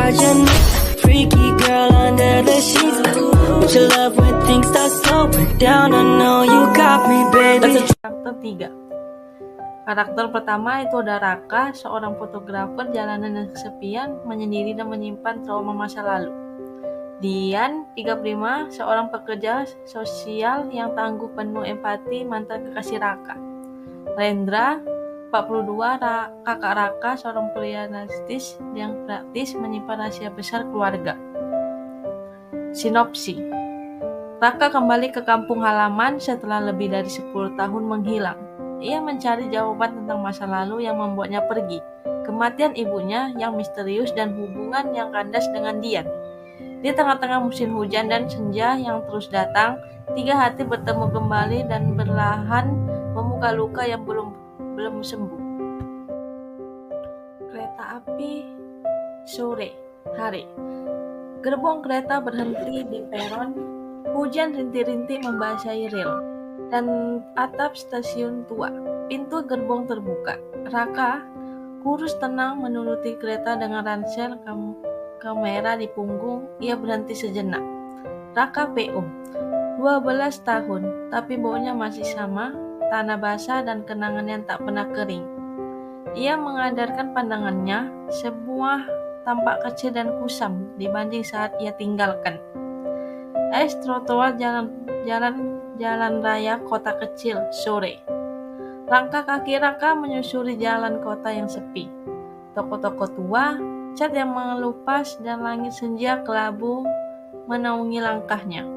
project. Freaky girl under the sheets. But you love when things start slowing down. I know you got me, baby. Karakter 3. Karakter pertama itu ada Raka, seorang fotografer jalanan yang kesepian, menyendiri dan menyimpan trauma masa lalu. Dian, 35, seorang pekerja sosial yang tangguh, penuh empati, mantan kekasih Raka. Rendra, 42, kakak Raka, seorang pria narsis yang praktis menyimpan rahasia besar keluarga. Sinopsi. Raka kembali ke kampung halaman setelah lebih dari 10 tahun menghilang. Ia mencari jawaban tentang masa lalu yang membuatnya pergi, kematian ibunya yang misterius, dan hubungan yang kandas dengan Dian. Di tengah-tengah musim hujan dan senja yang terus datang, tiga hati bertemu kembali dan berlahan membuka luka yang belum sembuh. Kereta api sore hari. Gerbong kereta berhenti di peron. Hujan rintik-rintik membasahi rel dan atap stasiun tua. Pintu gerbong terbuka. Raka, kurus tenang, menuruti kereta dengan ransel kamera di punggung. Ia berhenti sejenak. Raka PO, 12 tahun, tapi baunya masih sama, tanah basah dan kenangan yang tak pernah kering. Ia mengadarkan pandangannya, sebuah tampak kecil dan kusam dibanding saat ia tinggalkan. Trotoar jalan raya kota kecil sore. Langkah kaki Raka menyusuri jalan kota yang sepi. Toko-toko tua, cat yang mengelupas, dan langit senja kelabu menaungi langkahnya.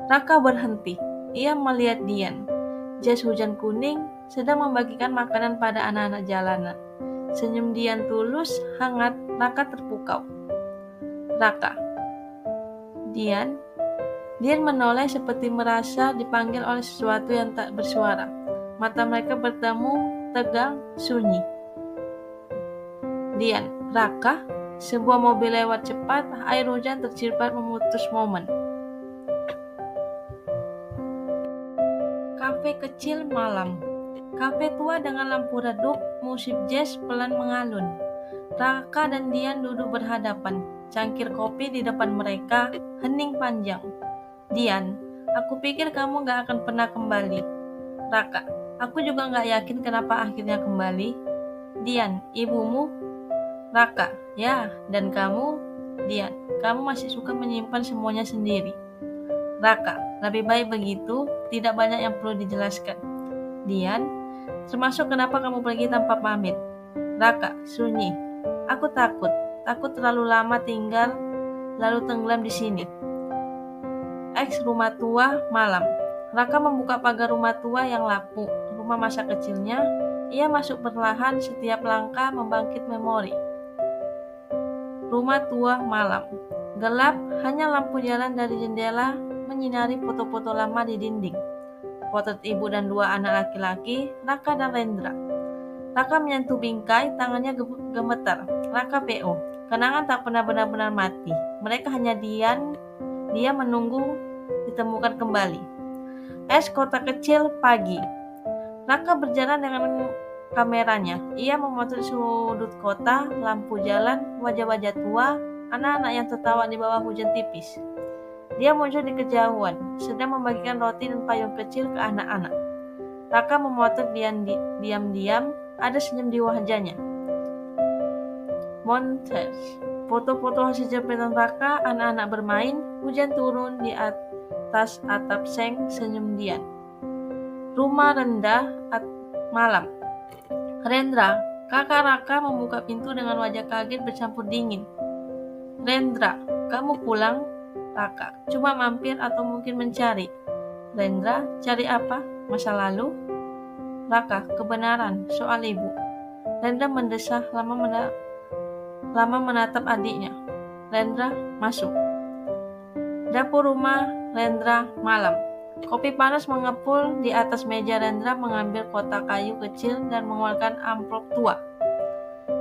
Raka berhenti. Ia melihat Dian. Jas hujan kuning sedang membagikan makanan pada anak-anak jalanan. Senyum Dian tulus, hangat. Raka terpukau. Raka. Dian menoleh seperti merasa dipanggil oleh sesuatu yang tak bersuara. Mata mereka bertemu, tegang, sunyi. Dian, Raka, sebuah mobil lewat cepat, air hujan tercirpat memutus momen. Kafe kecil malam. Kafe tua dengan lampu redup, musik jazz pelan mengalun. Raka dan Dian duduk berhadapan, cangkir kopi di depan mereka, hening panjang. Dian, aku pikir kamu gak akan pernah kembali. Raka, aku juga gak yakin kenapa akhirnya kembali. Dian, ibumu? Raka, ya, dan kamu? Dian, kamu masih suka menyimpan semuanya sendiri. Raka, lebih baik begitu, tidak banyak yang perlu dijelaskan. Dian, termasuk kenapa kamu pergi tanpa pamit. Raka, sunyi. Aku takut terlalu lama tinggal, lalu tenggelam di sini. Rumah tua malam. Raka membuka pagar rumah tua yang lapuk, rumah masa kecilnya. Ia masuk perlahan, setiap langkah membangkit memori. Rumah tua malam. Gelap, hanya lampu jalan dari jendela menyinari foto-foto lama di dinding. Potret ibu dan dua anak laki-laki, Raka dan Rendra. Raka menyentuh bingkai, tangannya gemetar. Raka PO, kenangan tak pernah benar-benar mati. Mereka hanya dia menunggu ditemukan kembali. Kota kecil pagi. Raka berjalan dengan kameranya. Ia memotret sudut kota, lampu jalan, wajah-wajah tua, anak-anak yang tertawa di bawah hujan tipis. Dia muncul di kejauhan, sedang membagikan roti dan payung kecil ke anak-anak. Raka memotret diam-diam, ada senyum di wajahnya. Montage. Foto-foto hasil jepretan Raka, anak-anak bermain, hujan turun di atas atap seng, senyum Dian. Rumah rendah malam. Rendra, kakak Raka membuka pintu dengan wajah kaget bercampur dingin. Rendra, kamu pulang? Raka, cuma mampir atau mungkin mencari. Rendra, cari apa? Masa lalu? Raka, kebenaran soal ibu. Rendra mendesah, lama menatap adiknya. Rendra, masuk. Dapur rumah Rendra malam. Kopi panas mengepul di atas meja. Rendra mengambil kotak kayu kecil dan mengeluarkan amplop tua.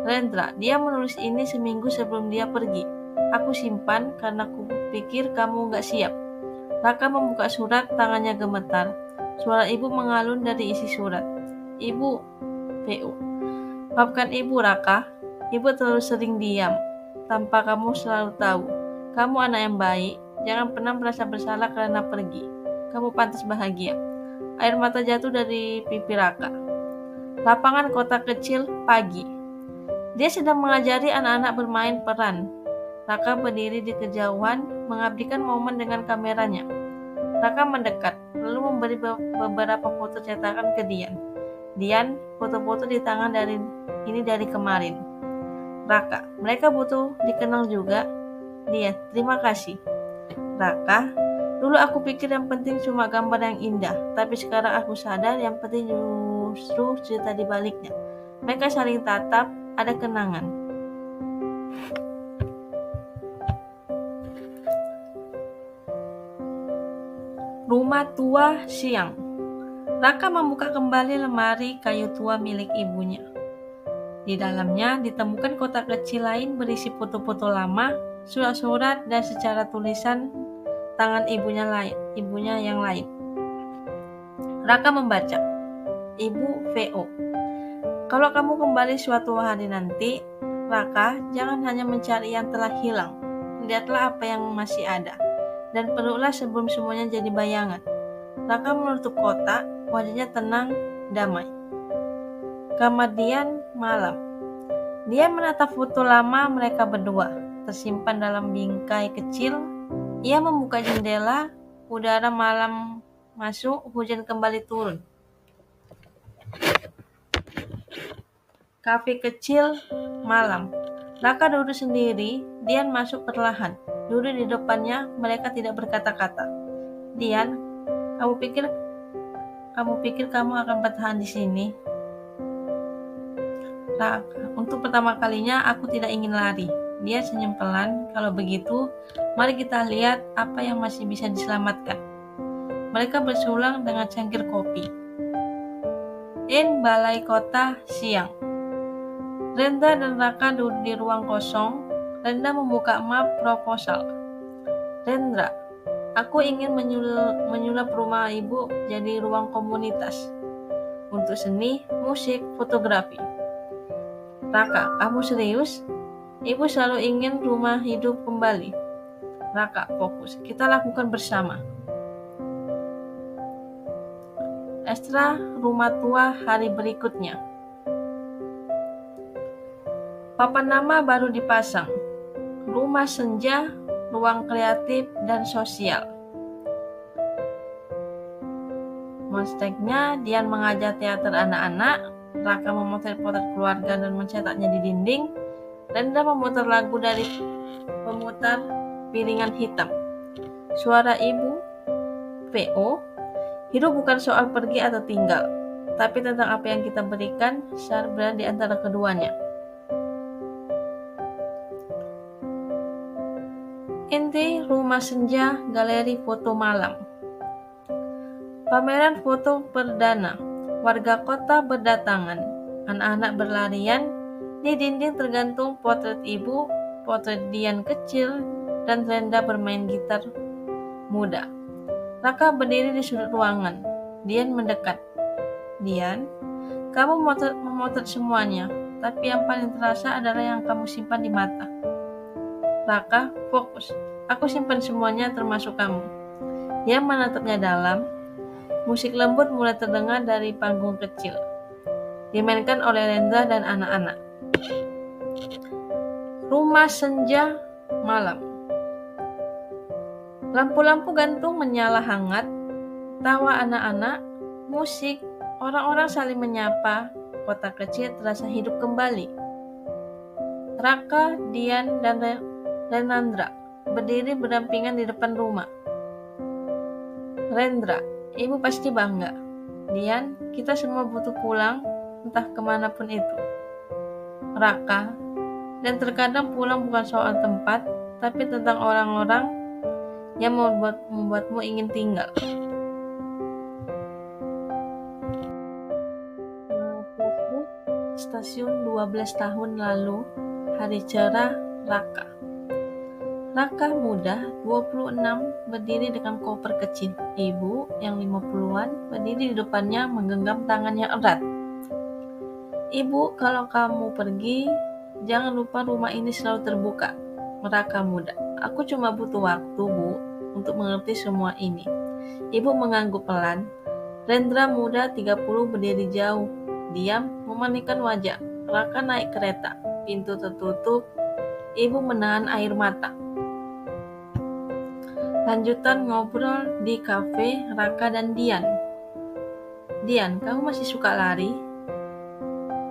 Rendra, dia menulis ini seminggu sebelum dia pergi. Aku simpan karena aku pikir kamu gak siap. Raka membuka surat, tangannya gemetar. Suara ibu mengalun dari isi surat. Ibu, PU. Maafkan ibu, Raka. Ibu terlalu sering diam. tanpa kamu selalu tahu. Kamu anak yang baik, jangan pernah merasa bersalah karena pergi. Kamu pantas bahagia. Air mata jatuh dari pipi Raka. Lapangan kota kecil pagi. Dia sedang mengajari anak-anak bermain peran. Raka berdiri di kejauhan, mengabadikan momen dengan kameranya. Raka mendekat, lalu memberi beberapa foto cetakan ke Dian. Dian, foto-foto di tangan dari kemarin. Raka, mereka butuh dikenal juga. Dian, terima kasih. Raka, dulu aku pikir yang penting cuma gambar yang indah, tapi sekarang aku sadar yang penting justru cerita di baliknya. Mereka saling tatap, ada kenangan. Rumah tua siang. Raka membuka kembali lemari kayu tua milik ibunya. Di dalamnya ditemukan kotak kecil lain berisi foto-foto lama, surat-surat, dan secara tulisan tangan ibunya yang lain. Raka membaca, Ibu VO. Kalau kamu kembali suatu hari nanti, Raka, jangan hanya mencari yang telah hilang. Lihatlah apa yang masih ada. Dan peluklah sebelum semuanya jadi bayangan. Raka menutup kotak, wajahnya tenang, damai. Kamar Dian malam. Dia menatap foto lama mereka berdua, tersimpan dalam bingkai kecil. Ia membuka jendela, udara malam masuk, hujan kembali turun. Kafe kecil malam. Raka duduk sendiri, Dian masuk perlahan. Duduk di depannya, mereka tidak berkata-kata. Dian, kamu pikir kamu akan bertahan di sini? Raka, untuk pertama kalinya aku tidak ingin lari. Dia senyum pelan. Kalau begitu, mari kita lihat apa yang masih bisa diselamatkan. Mereka bersulang dengan cangkir kopi. Balai kota siang. Rendra dan Raka duduk di ruang kosong. Rendra membuka map proposal. Rendra, aku ingin menyulap rumah ibu jadi ruang komunitas. Untuk seni, musik, fotografi. Raka, kamu serius? Ibu selalu ingin rumah hidup kembali. Raka, fokus. Kita lakukan bersama. Ekstra rumah tua hari berikutnya. Papan nama baru dipasang. Rumah senja, ruang kreatif, dan sosial. Monsternya, Dian mengajar teater anak-anak. Raka memotret-potret keluarga dan mencetaknya di dinding. Rendra memutar lagu dari pemutar piringan hitam. Suara ibu, VO. Hidup bukan soal pergi atau tinggal, tapi tentang apa yang kita berikan saat berada di antara keduanya. Inti rumah senja, galeri foto malam. Pameran foto perdana. Warga kota berdatangan. Anak-anak berlarian. Di dinding tergantung potret ibu, potret Dian kecil, dan Rendra bermain gitar muda. Raka berdiri di sudut ruangan. Dian mendekat. Dian, kamu memotret semuanya, tapi yang paling terasa adalah yang kamu simpan di mata. Raka, fokus. Aku simpan semuanya termasuk kamu. Dia menatapnya dalam. Musik lembut mulai terdengar dari panggung kecil. Dimainkan oleh Rendra dan anak-anak. Rumah senja malam. Lampu-lampu gantung menyala hangat. Tawa anak-anak, musik, orang-orang saling menyapa. Kota kecil terasa hidup kembali. Raka, Dian, dan Rendra berdiri berdampingan di depan rumah. Rendra, ibu pasti bangga. Dian, kita semua butuh pulang, entah kemanapun itu. Raka, dan terkadang pulang bukan soal tempat, tapi tentang orang-orang yang membuatmu ingin tinggal. Flashback, stasiun 12 tahun lalu, hari cerah, Raka. Raka muda, 26, berdiri dengan koper kecil. Ibu, yang 50-an, berdiri di depannya menggenggam tangannya erat. Ibu, kalau kamu pergi, Jangan lupa rumah ini selalu terbuka. Raka muda. Aku cuma butuh waktu, Bu, untuk mengerti semua ini. Ibu mengangguk pelan. Rendra muda 30 berdiri jauh, diam, memalingkan wajah. Raka naik kereta. Pintu tertutup. Ibu menahan air mata. Lanjutan ngobrol di kafe Raka dan Dian. Dian, kamu masih suka lari?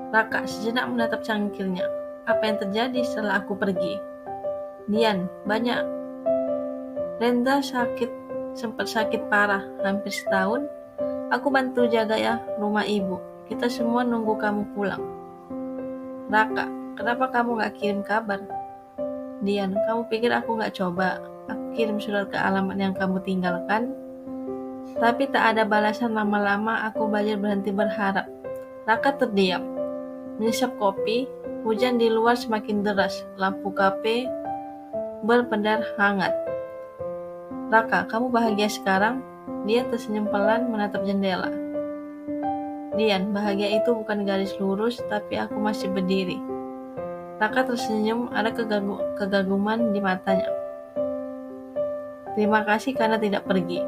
Raka sejenak menatap cangkirnya. Apa yang terjadi setelah aku pergi? Dian, banyak. Rendra sempat sakit parah, hampir setahun. Aku bantu jaga ya rumah ibu. Kita semua nunggu kamu pulang. Raka, kenapa kamu gak kirim kabar? Dian, kamu pikir aku gak coba? Aku kirim surat ke alamat yang kamu tinggalkan. Tapi tak ada balasan. Lama-lama aku belajar berhenti berharap. Raka terdiam, menyesap kopi. Hujan di luar semakin deras. Lampu kafe berpedar hangat. Raka, kamu bahagia sekarang? Dia tersenyum pelan menatap jendela. Dian, bahagia itu bukan garis lurus, tapi aku masih berdiri. Raka tersenyum, ada kegaguman di matanya. Terima kasih karena tidak pergi.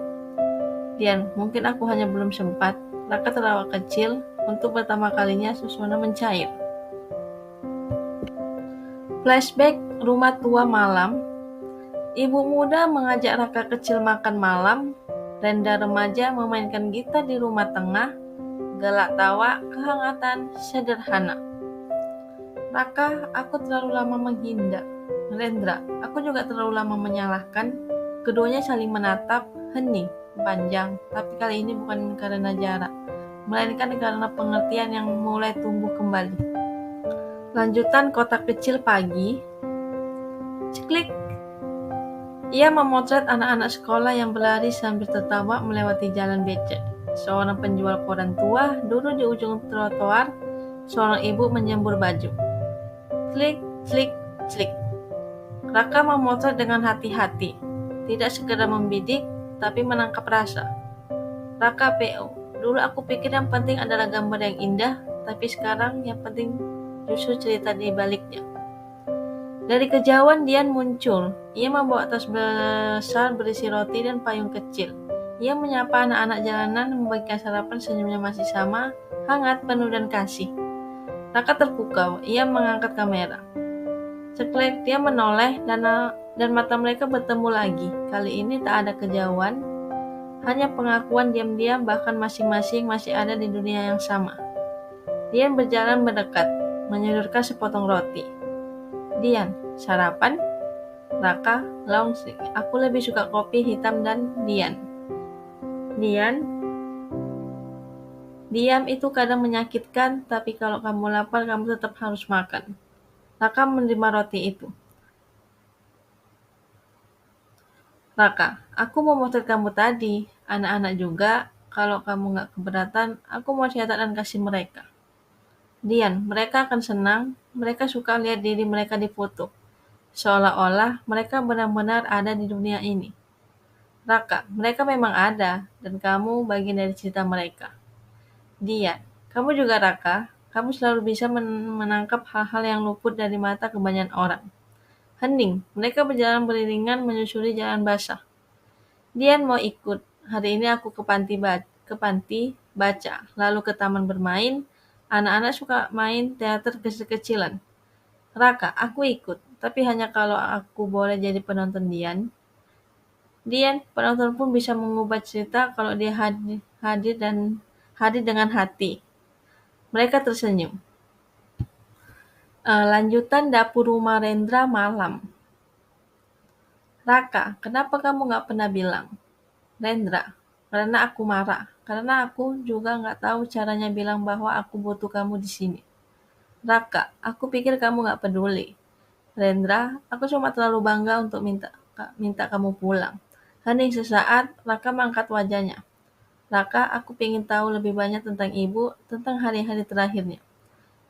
Dian, mungkin aku hanya belum sempat. Raka tertawa kecil. Untuk pertama kalinya suasana mencair. Flashback rumah tua malam. Ibu muda mengajak Raka kecil makan malam. Renda remaja memainkan gitar di rumah tengah. Gelak tawa, kehangatan, sederhana. Raka, aku terlalu lama menghindar. Rendra, aku juga terlalu lama menyalahkan. Keduanya saling menatap, hening, panjang. Tapi kali ini bukan karena jarak, melainkan karena pengertian yang mulai tumbuh kembali. Lanjutan kotak kecil pagi. Ciklik. Ia memotret anak-anak sekolah yang berlari sambil tertawa melewati jalan becek. Seorang penjual koran tua duduk di ujung trotoar. Seorang ibu menyembur baju. Klik, klik, klik. Raka memotret dengan hati-hati. Tidak segera membidik, tapi menangkap rasa. Raka PO. Dulu aku pikir yang penting adalah gambar yang indah, tapi sekarang yang penting justru cerita di baliknya. Dari kejauhan Dian muncul. Ia membawa tas besar berisi roti dan payung kecil. Ia menyapa anak-anak jalanan, membagikan sarapan. Senyumnya masih sama, hangat, penuh dan kasih. Raka terpukau. Ia mengangkat kamera. Sekelek dia menoleh dan mata mereka bertemu lagi. Kali ini tak ada kejauhan, hanya pengakuan diam-diam, bahkan masing-masing masih ada di dunia yang sama. Dian berjalan mendekat, menyodorkan sepotong roti. Dian, sarapan? Raka, langsing. Aku lebih suka kopi hitam dan Dian. Dian, diam itu kadang menyakitkan, tapi kalau kamu lapar, kamu tetap harus makan. Raka menerima roti itu. Raka, aku mau motret kamu tadi. Anak-anak juga. Kalau kamu gak keberatan, aku mau cetak dan kasih mereka. Dian, mereka akan senang. Mereka suka lihat diri mereka difoto. Seolah-olah mereka benar-benar ada di dunia ini. Raka, mereka memang ada. Dan kamu bagian dari cerita mereka. Dian, kamu juga Raka. Kamu selalu bisa menangkap hal-hal yang luput dari mata kebanyakan orang. Hening, mereka berjalan beriringan menyusuri jalan basah. Dian mau ikut. Hari ini aku ke panti baca, lalu ke taman bermain. Anak-anak suka main teater kecil-kecilan. Raka, aku ikut, tapi hanya kalau aku boleh jadi penonton Dian. Dian, penonton pun bisa mengubah cerita kalau dia hadir dengan hati. Mereka tersenyum. Lanjutan dapur rumah Rendra malam. Raka, kenapa kamu gak pernah bilang? Rendra, karena aku marah. Karena aku juga gak tahu caranya bilang bahwa aku butuh kamu di sini. Raka, aku pikir kamu gak peduli. Rendra, aku cuma terlalu bangga untuk minta kamu pulang. Hening sesaat, Raka mengangkat wajahnya. Raka, aku ingin tahu lebih banyak tentang ibu, tentang hari-hari terakhirnya.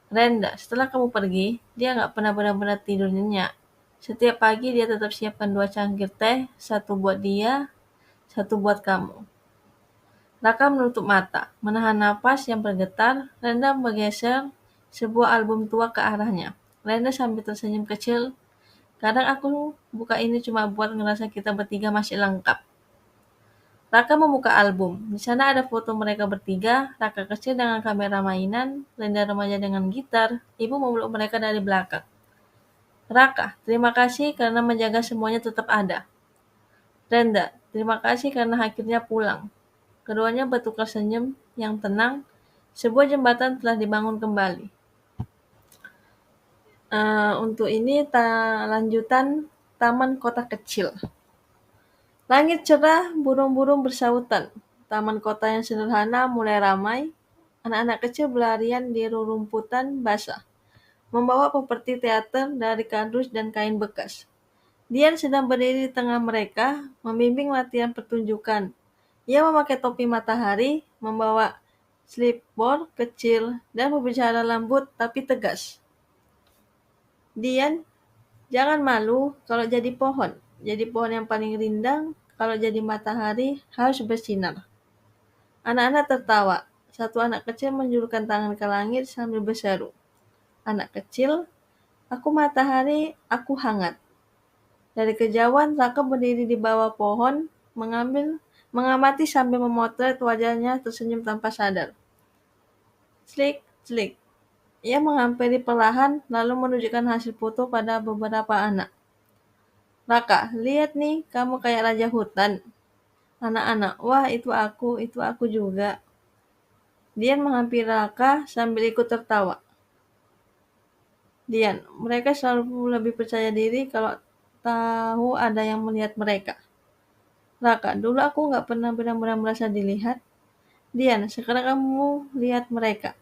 Renda, setelah kamu pergi, dia gak pernah benar-benar tidur nyenyak. Setiap pagi dia tetap siapkan 2 cangkir teh, 1 buat dia, 1 buat kamu. Raka menutup mata, menahan napas yang bergetar. Renda bergeser sebuah album tua ke arahnya. Renda sambil tersenyum kecil. Kadang aku buka ini cuma buat ngerasa kita bertiga masih lengkap. Raka membuka album. Di sana ada foto mereka bertiga, Raka kecil dengan kamera mainan, Renda remaja dengan gitar, ibu memeluk mereka dari belakang. Raka, terima kasih karena menjaga semuanya tetap ada. Renda, terima kasih karena akhirnya pulang. Keduanya bertukar senyum yang tenang. Sebuah jembatan telah dibangun kembali. Untuk ini lanjutan Taman Kota Kecil. Langit cerah, burung-burung bersautan. Taman kota yang sederhana mulai ramai. Anak-anak kecil berlarian di rerumputan basah, membawa properti teater dari kardus dan kain bekas. Dian sedang berdiri di tengah mereka, membimbing latihan pertunjukan. Ia memakai topi matahari, membawa slipboard kecil, dan berbicara lembut tapi tegas. Dian, jangan malu kalau jadi pohon. Jadi pohon yang paling rindang, kalau jadi matahari harus bersinar. Anak-anak tertawa. Satu anak kecil menjulurkan tangan ke langit sambil berseru. Anak kecil, aku matahari, aku hangat. Dari kejauhan, Raka berdiri di bawah pohon, mengamati sambil memotret wajahnya tersenyum tanpa sadar. Slik, slik. Ia menghampiri perlahan, lalu menunjukkan hasil foto pada beberapa anak. Raka, lihat nih, kamu kayak raja hutan. Anak-anak, wah itu aku juga. Dian menghampiri Raka sambil ikut tertawa. Dian, mereka selalu lebih percaya diri kalau tahu ada yang melihat mereka. Raka, dulu aku nggak pernah benar-benar merasa dilihat. Dian, sekarang kamu lihat mereka,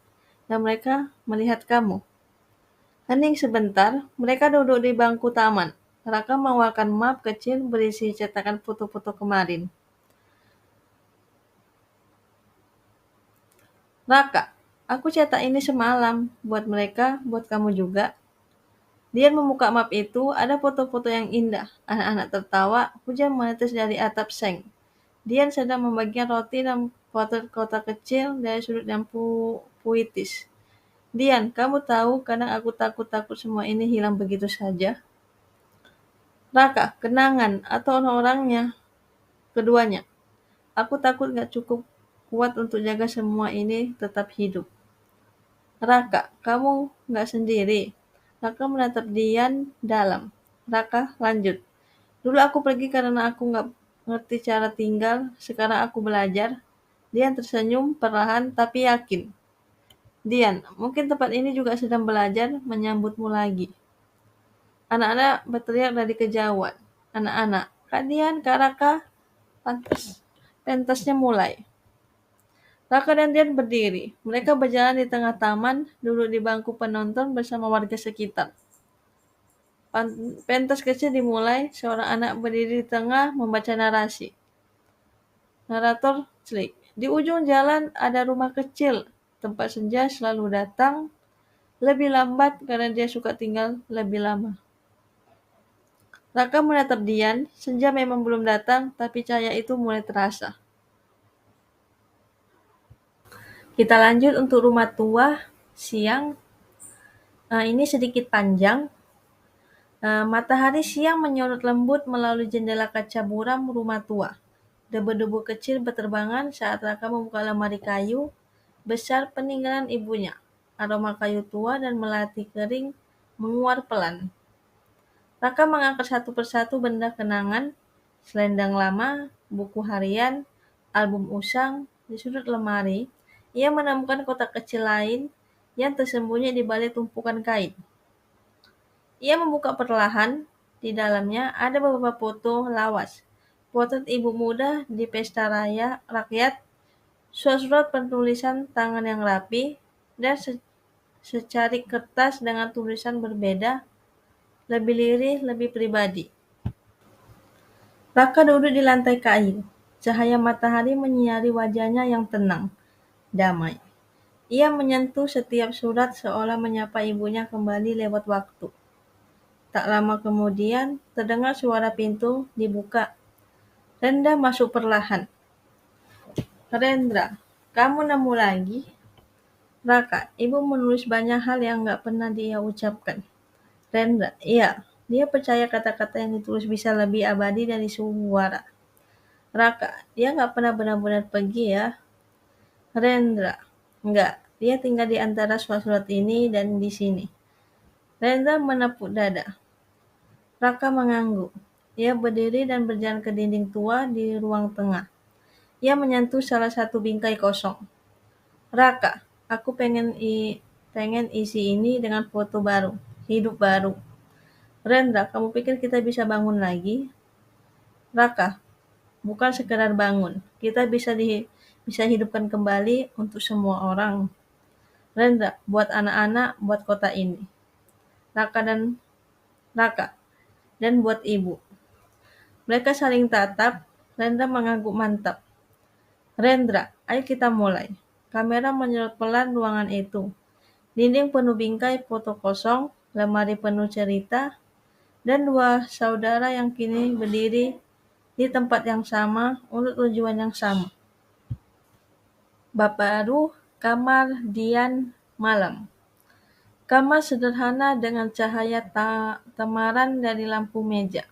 dan mereka melihat kamu. Hening sebentar, mereka duduk di bangku taman. Raka mengeluarkan map kecil berisi cetakan foto-foto kemarin. Raka, aku cetak ini semalam, buat mereka, buat kamu juga. Dian membuka map itu, ada foto-foto yang indah. Anak-anak tertawa, hujan menetes dari atap seng. Dian sedang membagikan roti dan potret kota kecil dari sudut yang puitis. Dian, kamu tahu kadang aku takut-takut semua ini hilang begitu saja. Raka, kenangan atau orang-orangnya, keduanya. Aku takut gak cukup kuat untuk jaga semua ini tetap hidup. Raka, kamu gak sendiri. Raka menatap Dian dalam. Raka, lanjut. Dulu aku pergi karena aku gak ngerti cara tinggal, sekarang aku belajar. Dian tersenyum perlahan tapi yakin. Dian, mungkin tempat ini juga sedang belajar menyambutmu lagi. Anak-anak berteriak dari kejauhan. Anak-anak, Kak Dian, Kak Raka, pentasnya mulai. Raka dan Dian berdiri. Mereka berjalan di tengah taman, duduk di bangku penonton bersama warga sekitar. Pentas kecil dimulai, seorang anak berdiri di tengah membaca narasi. Narator Slik. Di ujung jalan ada rumah kecil. Tempat senja selalu datang lebih lambat karena dia suka tinggal lebih lama. Raka menatap Dian, senja memang belum datang, tapi cahaya itu mulai terasa. Kita lanjut untuk rumah tua, siang. Ini sedikit panjang. Matahari siang menyorot lembut melalui jendela kaca buram rumah tua. Debu-debu kecil berterbangan saat Raka membuka lemari kayu besar peninggalan ibunya. Aroma kayu tua dan melati kering menguar pelan. Raka mengangkat satu persatu benda kenangan, selendang lama, buku harian, album usang. Di sudut lemari, ia menemukan kotak kecil lain yang tersembunyi di balik tumpukan kain. Ia membuka perlahan. Di dalamnya ada beberapa foto lawas. Potret ibu muda di pesta raya rakyat, surat-surat penulisan tangan yang rapi, dan secari kertas dengan tulisan berbeda, lebih lirih, lebih pribadi. Raka duduk di lantai kayu. Cahaya matahari menyinari wajahnya yang tenang, damai. Ia menyentuh setiap surat seolah menyapa ibunya kembali lewat waktu. Tak lama kemudian, terdengar suara pintu dibuka. Renda masuk perlahan. Rendra, kamu nemu lagi? Raka, ibu menulis banyak hal yang gak pernah dia ucapkan. Rendra, iya. Dia percaya kata-kata yang ditulis bisa lebih abadi dari suara. Raka, dia nggak pernah benar-benar pergi ya. Rendra, enggak. Dia tinggal di antara surat-surat ini dan di sini. Rendra menepuk dada. Raka mengangguk. Ia berdiri dan berjalan ke dinding tua di ruang tengah. Ia menyentuh salah satu bingkai kosong. Raka, aku pengen isi ini dengan foto baru, hidup baru. Rendra, kamu pikir kita bisa bangun lagi? Raka, bukan sekedar bangun. Kita bisa hidupkan kembali untuk semua orang. Rendra, buat anak-anak, buat kota ini. Raka dan Raka, dan buat ibu. Mereka saling tatap. Rendra mengangguk mantap. Rendra, ayo kita mulai. Kamera menyerot pelan ruangan itu. Dinding penuh bingkai foto kosong, lemari penuh cerita, dan dua saudara yang kini berdiri di tempat yang sama untuk tujuan yang sama. Bab baru, kamar Dian malam. Kamar sederhana dengan cahaya temaram dari lampu meja.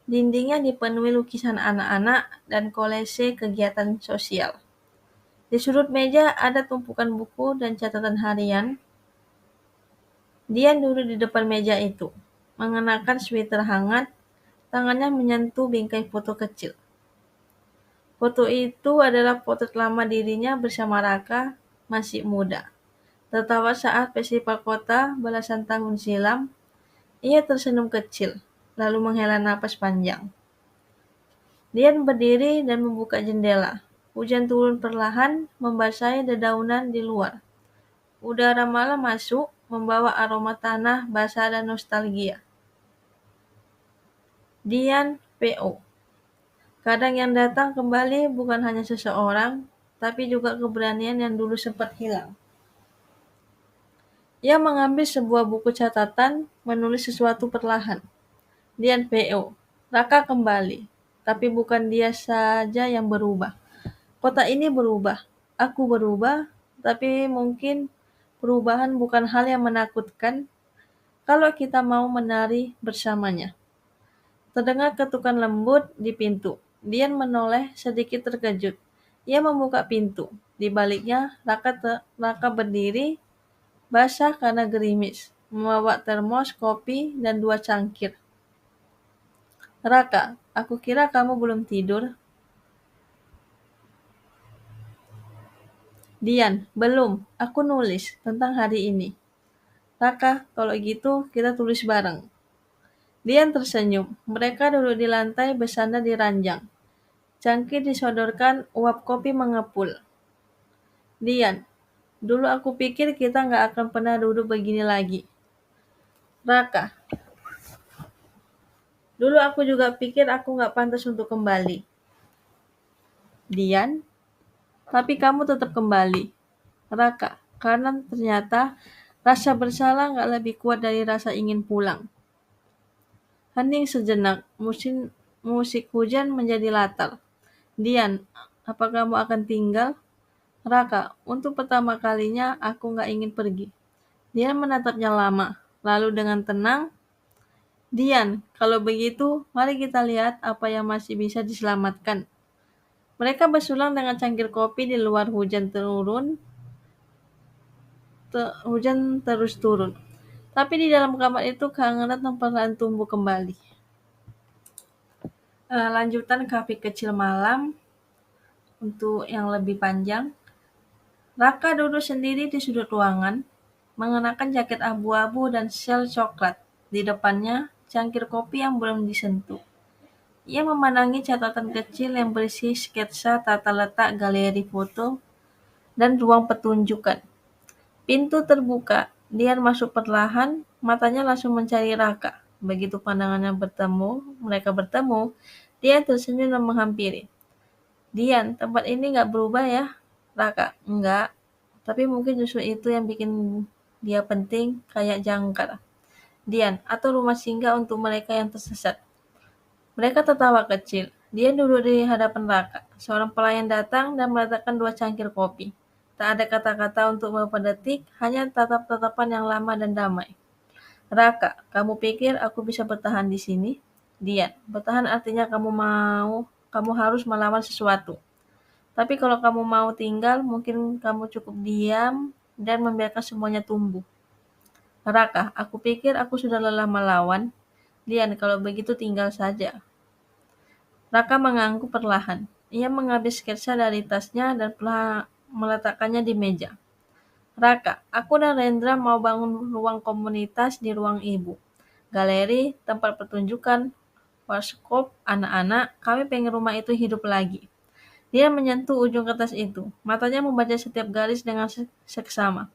Dindingnya dipenuhi lukisan anak-anak dan kolase kegiatan sosial. Di sudut meja ada tumpukan buku dan catatan harian. Dian duduk di depan meja itu, mengenakan sweater hangat, tangannya menyentuh bingkai foto kecil. Foto itu adalah potret lama dirinya bersama Raka, masih muda. Tertawa saat festival kota belasan tahun silam, ia tersenyum kecil, lalu menghela napas panjang. Dian berdiri dan membuka jendela. Hujan turun perlahan, membasahi dedaunan di luar. Udara malam masuk, membawa aroma tanah basah dan nostalgia. Dian P.O. Kadang yang datang kembali bukan hanya seseorang, tapi juga keberanian yang dulu sempat hilang. Ia mengambil sebuah buku catatan, menulis sesuatu perlahan. Dian P.O. Raka kembali, tapi bukan dia saja yang berubah. Kota ini berubah, aku berubah, tapi mungkin perubahan bukan hal yang menakutkan kalau kita mau menari bersamanya. Terdengar ketukan lembut di pintu. Dian menoleh sedikit terkejut. Ia membuka pintu. Di baliknya, Raka berdiri, basah karena gerimis, membawa termos kopi dan 2 cangkir. Raka, aku kira kamu belum tidur. Dian, belum. Aku nulis tentang hari ini. Raka, kalau gitu kita tulis bareng. Dian tersenyum. Mereka duduk di lantai bersandar di ranjang. Cangkir disodorkan, uap kopi mengepul. Dian, dulu aku pikir kita nggak akan pernah duduk begini lagi. Raka, dulu aku juga pikir aku nggak pantas untuk kembali. Dian, tapi kamu tetap kembali. Raka, karena ternyata rasa bersalah nggak lebih kuat dari rasa ingin pulang. Hening sejenak, musik hujan menjadi latar. Dian, apa kamu akan tinggal? Raka, untuk pertama kalinya aku nggak ingin pergi. Dian menatapnya lama, lalu dengan tenang, Dian, kalau begitu, mari kita lihat apa yang masih bisa diselamatkan. Mereka bersulang dengan cangkir kopi di luar hujan terus turun. Tapi di dalam kamar itu kehangatan perlahan tumbuh kembali. Lanjutan kafe kecil malam untuk yang lebih panjang. Raka duduk sendiri di sudut ruangan, mengenakan jaket abu-abu dan sel coklat. Di depannya, cangkir kopi yang belum disentuh. Ia memandangi catatan kecil yang berisi sketsa tata letak galeri foto dan ruang pertunjukan. Pintu terbuka, Dian masuk perlahan, matanya langsung mencari Raka. Begitu mereka bertemu, Dian tersenyum dan menghampiri. Dian, tempat ini nggak berubah ya? Raka, enggak. Tapi mungkin justru itu yang bikin dia penting, kayak jangkar. Dian, atau rumah singgah untuk mereka yang tersesat. Mereka tertawa kecil. Dian duduk di hadapan Raka. Seorang pelayan datang dan meletakkan 2 cangkir kopi. Tak ada kata-kata untuk beberapa detik, hanya tatap-tatapan yang lama dan damai. Raka, kamu pikir aku bisa bertahan di sini? Dian, bertahan artinya kamu harus melawan sesuatu. Tapi kalau kamu mau tinggal, mungkin kamu cukup diam dan membiarkan semuanya tumbuh. Raka, aku pikir aku sudah lelah melawan. Dian, kalau begitu tinggal saja. Raka mengangguk perlahan. Ia mengambil sketsa dari tasnya dan meletakkannya di meja. Raka, aku dan Rendra mau bangun ruang komunitas di ruang ibu. Galeri, tempat pertunjukan, workshop, anak-anak, kami pengen rumah itu hidup lagi. Dia menyentuh ujung kertas itu. Matanya membaca setiap garis dengan seksama.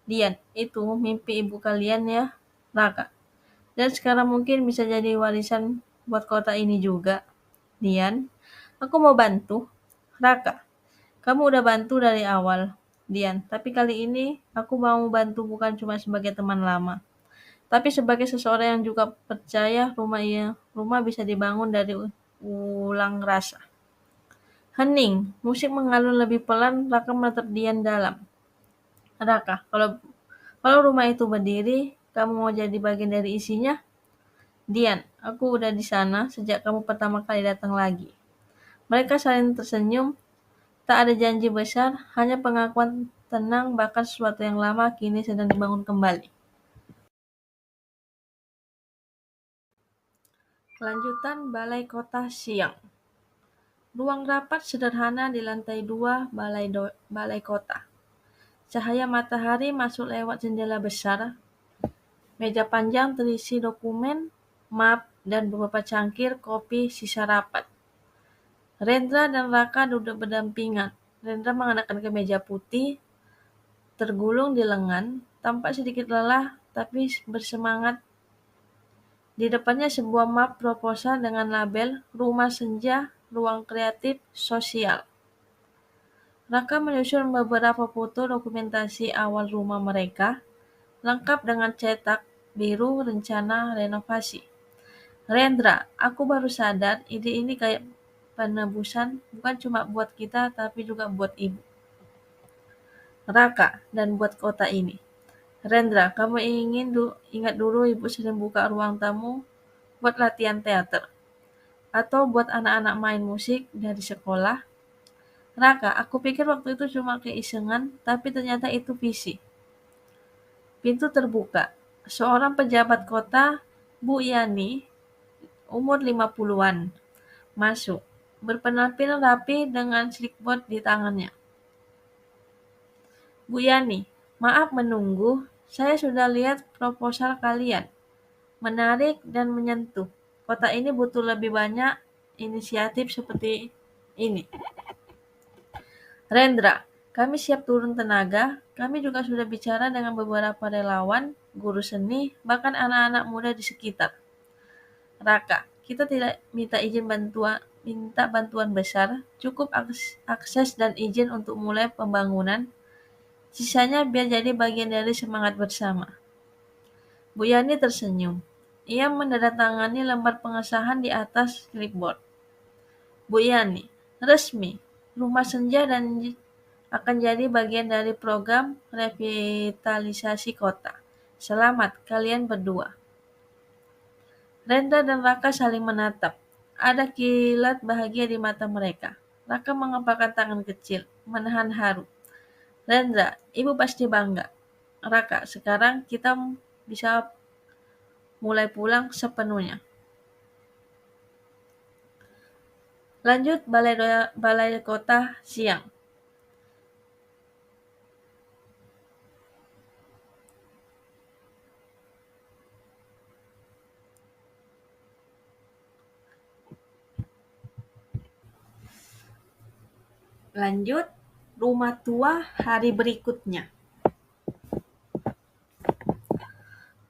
Dian, itu mimpi ibu kalian ya, Raka. Dan sekarang mungkin bisa jadi warisan buat kota ini juga. Dian, aku mau bantu. Raka, kamu udah bantu dari awal. Dian, tapi kali ini aku mau bantu bukan cuma sebagai teman lama, tapi sebagai seseorang yang juga percaya rumah bisa dibangun dari ulang rasa. Hening, musik mengalun lebih pelan, Raka menatap Dian dalam. Raka, kalau rumah itu berdiri, kamu mau jadi bagian dari isinya? Dian, aku udah di sana sejak kamu pertama kali datang lagi. Mereka saling tersenyum, tak ada janji besar, hanya pengakuan tenang bahkan sesuatu yang lama kini sedang dibangun kembali. Lanjutan Balai Kota siang. Ruang rapat sederhana di lantai 2 Balai Kota. Cahaya matahari masuk lewat jendela besar. Meja panjang terisi dokumen, map, dan beberapa cangkir kopi sisa rapat. Rendra dan Raka duduk berdampingan. Rendra mengenakan kemeja putih, tergulung di lengan, tampak sedikit lelah tapi bersemangat. Di depannya sebuah map proposal dengan label Rumah Senja, Ruang Kreatif Sosial. Raka menyusun beberapa foto dokumentasi awal rumah mereka, lengkap dengan cetak biru rencana renovasi. Rendra, aku baru sadar ide ini kayak penebusan bukan cuma buat kita tapi juga buat ibu. Raka, dan buat kota ini. Rendra, kamu ingat dulu ibu sering buka ruang tamu buat latihan teater atau buat anak-anak main musik dari sekolah. Raka, aku pikir waktu itu cuma keisengan, tapi ternyata itu visi. Pintu terbuka. Seorang pejabat kota, Bu Yani, umur 50-an, masuk. Berpenampilan rapi dengan clipboard di tangannya. Bu Yani, maaf menunggu. Saya sudah lihat proposal kalian. Menarik dan menyentuh. Kota ini butuh lebih banyak inisiatif seperti ini. Rendra, kami siap turun tenaga. Kami juga sudah bicara dengan beberapa relawan, guru seni, bahkan anak-anak muda di sekitar. Raka, kita tidak minta bantuan besar, cukup akses dan izin untuk mulai pembangunan. Sisanya biar jadi bagian dari semangat bersama. Bu Yani tersenyum. Ia menandatangani lembar pengesahan di atas clipboard. Bu Yani, resmi. Rumah Senja dan akan jadi bagian dari program revitalisasi kota. Selamat kalian berdua. Rendra dan Raka saling menatap. Ada kilat bahagia di mata mereka. Raka mengepalkan tangan kecil, menahan haru. Rendra, ibu pasti bangga. Raka, sekarang kita bisa mulai pulang sepenuhnya. Lanjut Balai Kota siang. Lanjut Rumah Tua hari berikutnya.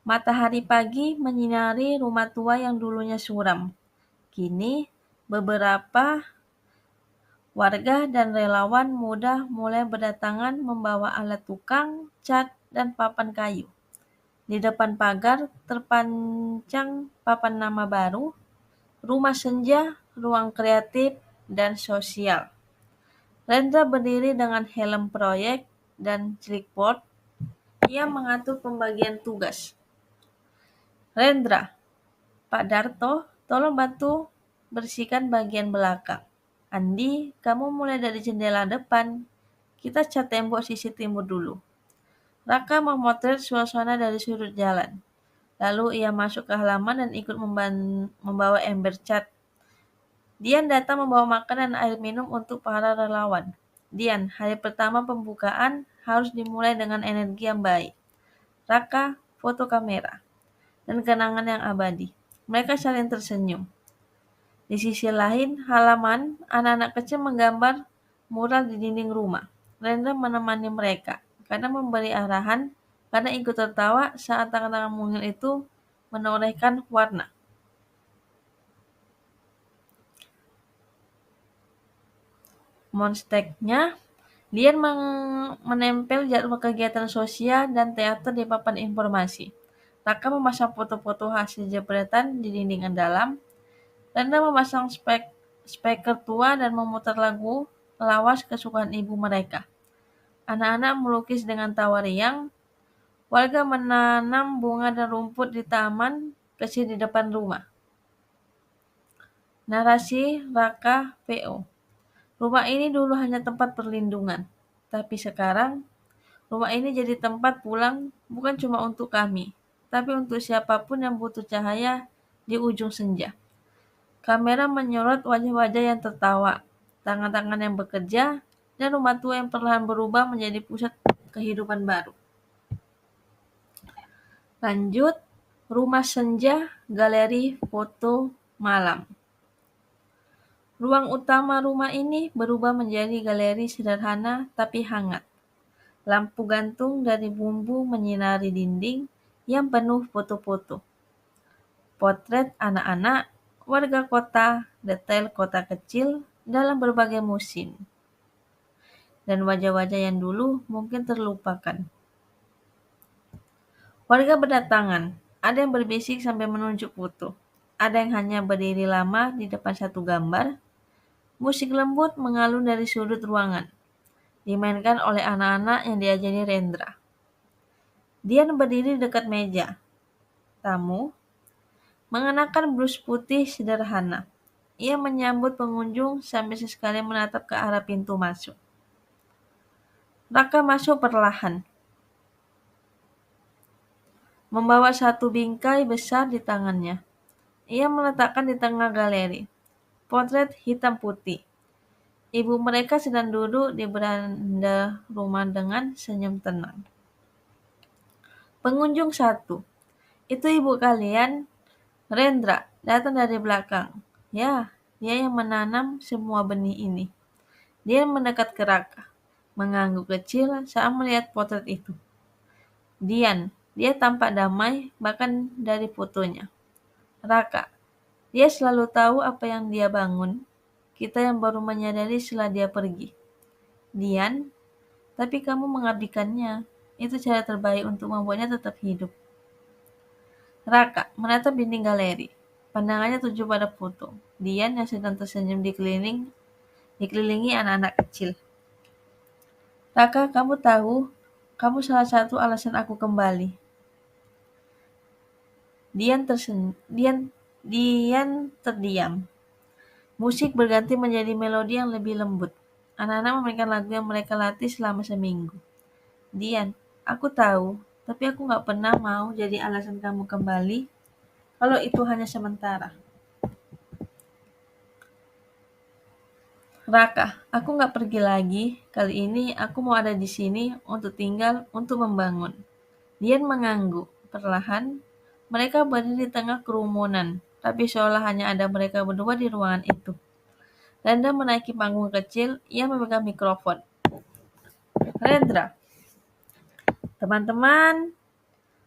Matahari pagi menyinari rumah tua yang dulunya suram. Kini beberapa warga dan relawan muda mulai berdatangan membawa alat tukang, cat, dan papan kayu. Di depan pagar terpancang papan nama baru, Rumah Senja, Ruang Kreatif, dan Sosial. Rendra berdiri dengan helm proyek dan clipboard. Ia mengatur pembagian tugas. Rendra, Pak Darto, tolong bantu bersihkan bagian belakang. Andi, kamu mulai dari jendela depan. Kita cat tembok sisi timur dulu. Raka memotret suasana dari sudut jalan. Lalu ia masuk ke halaman dan ikut membawa ember cat. Dian datang membawa makan dan air minum untuk para relawan. Dian, hari pertama pembukaan harus dimulai dengan energi yang baik. Raka, foto kamera. Dan kenangan yang abadi. Mereka saling tersenyum. Di sisi lain, halaman, anak-anak kecil menggambar mural di dinding rumah. Rendra menemani mereka, kadang memberi arahan, kadang ikut tertawa saat tangan-tangan mungil itu menorehkan warna. Monsteknya, Dian menempel jadwal kegiatan sosial dan teater di papan informasi. Raka memasang foto-foto hasil jepretan di dinding dalam. Renda memasang speaker tua dan memutar lagu lawas kesukaan ibu mereka. Anak-anak melukis dengan tawa riang. Warga menanam bunga dan rumput di taman kecil di depan rumah. Narasi Raka PO. Rumah ini dulu hanya tempat perlindungan, tapi sekarang rumah ini jadi tempat pulang bukan cuma untuk kami, tapi untuk siapapun yang butuh cahaya di ujung senja. Kamera menyorot wajah-wajah yang tertawa, tangan-tangan yang bekerja, dan rumah tua yang perlahan berubah menjadi pusat kehidupan baru. Lanjut, rumah senja, galeri foto malam. Ruang utama rumah ini berubah menjadi galeri sederhana tapi hangat. Lampu gantung dari bumbu menyinari dinding yang penuh foto-foto. Potret anak-anak, warga kota, detail kota kecil dalam berbagai musim. Dan wajah-wajah yang dulu mungkin terlupakan. Warga berdatangan, ada yang berbisik sambil menunjuk foto. Ada yang hanya berdiri lama di depan satu gambar. Musik lembut mengalun dari sudut ruangan, dimainkan oleh anak-anak yang diajari Rendra. Dian berdiri dekat meja. Tamu, mengenakan blus putih sederhana. Ia menyambut pengunjung sambil sesekali menatap ke arah pintu masuk. Raka masuk perlahan, membawa satu bingkai besar di tangannya. Ia meletakkan di tengah galeri. Potret hitam putih. Ibu mereka sedang duduk di beranda rumah dengan senyum tenang. Pengunjung satu. Itu ibu kalian, Rendra, datang dari belakang. Ya, dia yang menanam semua benih ini. Dia mendekat ke Raka, mengangguk kecil saat melihat potret itu. Dian, dia tampak damai bahkan dari fotonya. Raka, dia selalu tahu apa yang dia bangun. Kita yang baru menyadari setelah dia pergi. Dian, tapi kamu mengabdikannya. Itu cara terbaik untuk membuatnya tetap hidup. Raka menatap dinding galeri. Pandangannya tuju pada foto. Dian yang sedang tersenyum dikelilingi anak-anak kecil. Raka, kamu tahu, kamu salah satu alasan aku kembali. Dian terdiam. Musik berganti menjadi melodi yang lebih lembut. Anak-anak memainkan lagu yang mereka latih selama seminggu. Dian, aku tahu, tapi aku gak pernah mau jadi alasan kamu kembali kalau itu hanya sementara. Raka, aku gak pergi lagi. Kali ini aku mau ada di sini untuk tinggal, untuk membangun. Dian mengangguk. Perlahan, mereka berdiri di tengah kerumunan, tapi seolah hanya ada mereka berdua di ruangan itu. Rendra menaiki panggung kecil, ia memegang mikrofon. Rendra, teman-teman,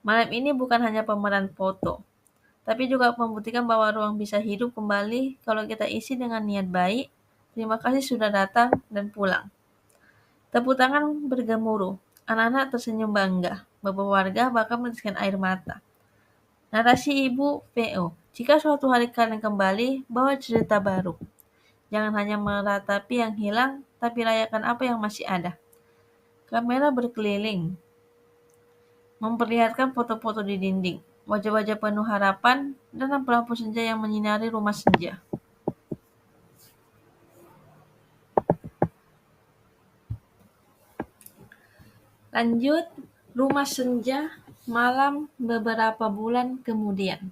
malam ini bukan hanya pemeran foto, tapi juga membuktikan bahwa ruang bisa hidup kembali kalau kita isi dengan niat baik. Terima kasih sudah datang dan pulang. Tepuk tangan bergemuruh. Anak-anak tersenyum bangga. Beberapa warga bahkan meneteskan air mata. Narasi Ibu PO. Jika suatu hari kalian kembali, bawa cerita baru. Jangan hanya meratapi yang hilang, tapi rayakan apa yang masih ada. Kamera berkeliling, memperlihatkan foto-foto di dinding. wajah-wajah penuh harapan, dan lampu-lampu senja yang menyinari rumah senja. Lanjut, rumah senja malam beberapa bulan kemudian.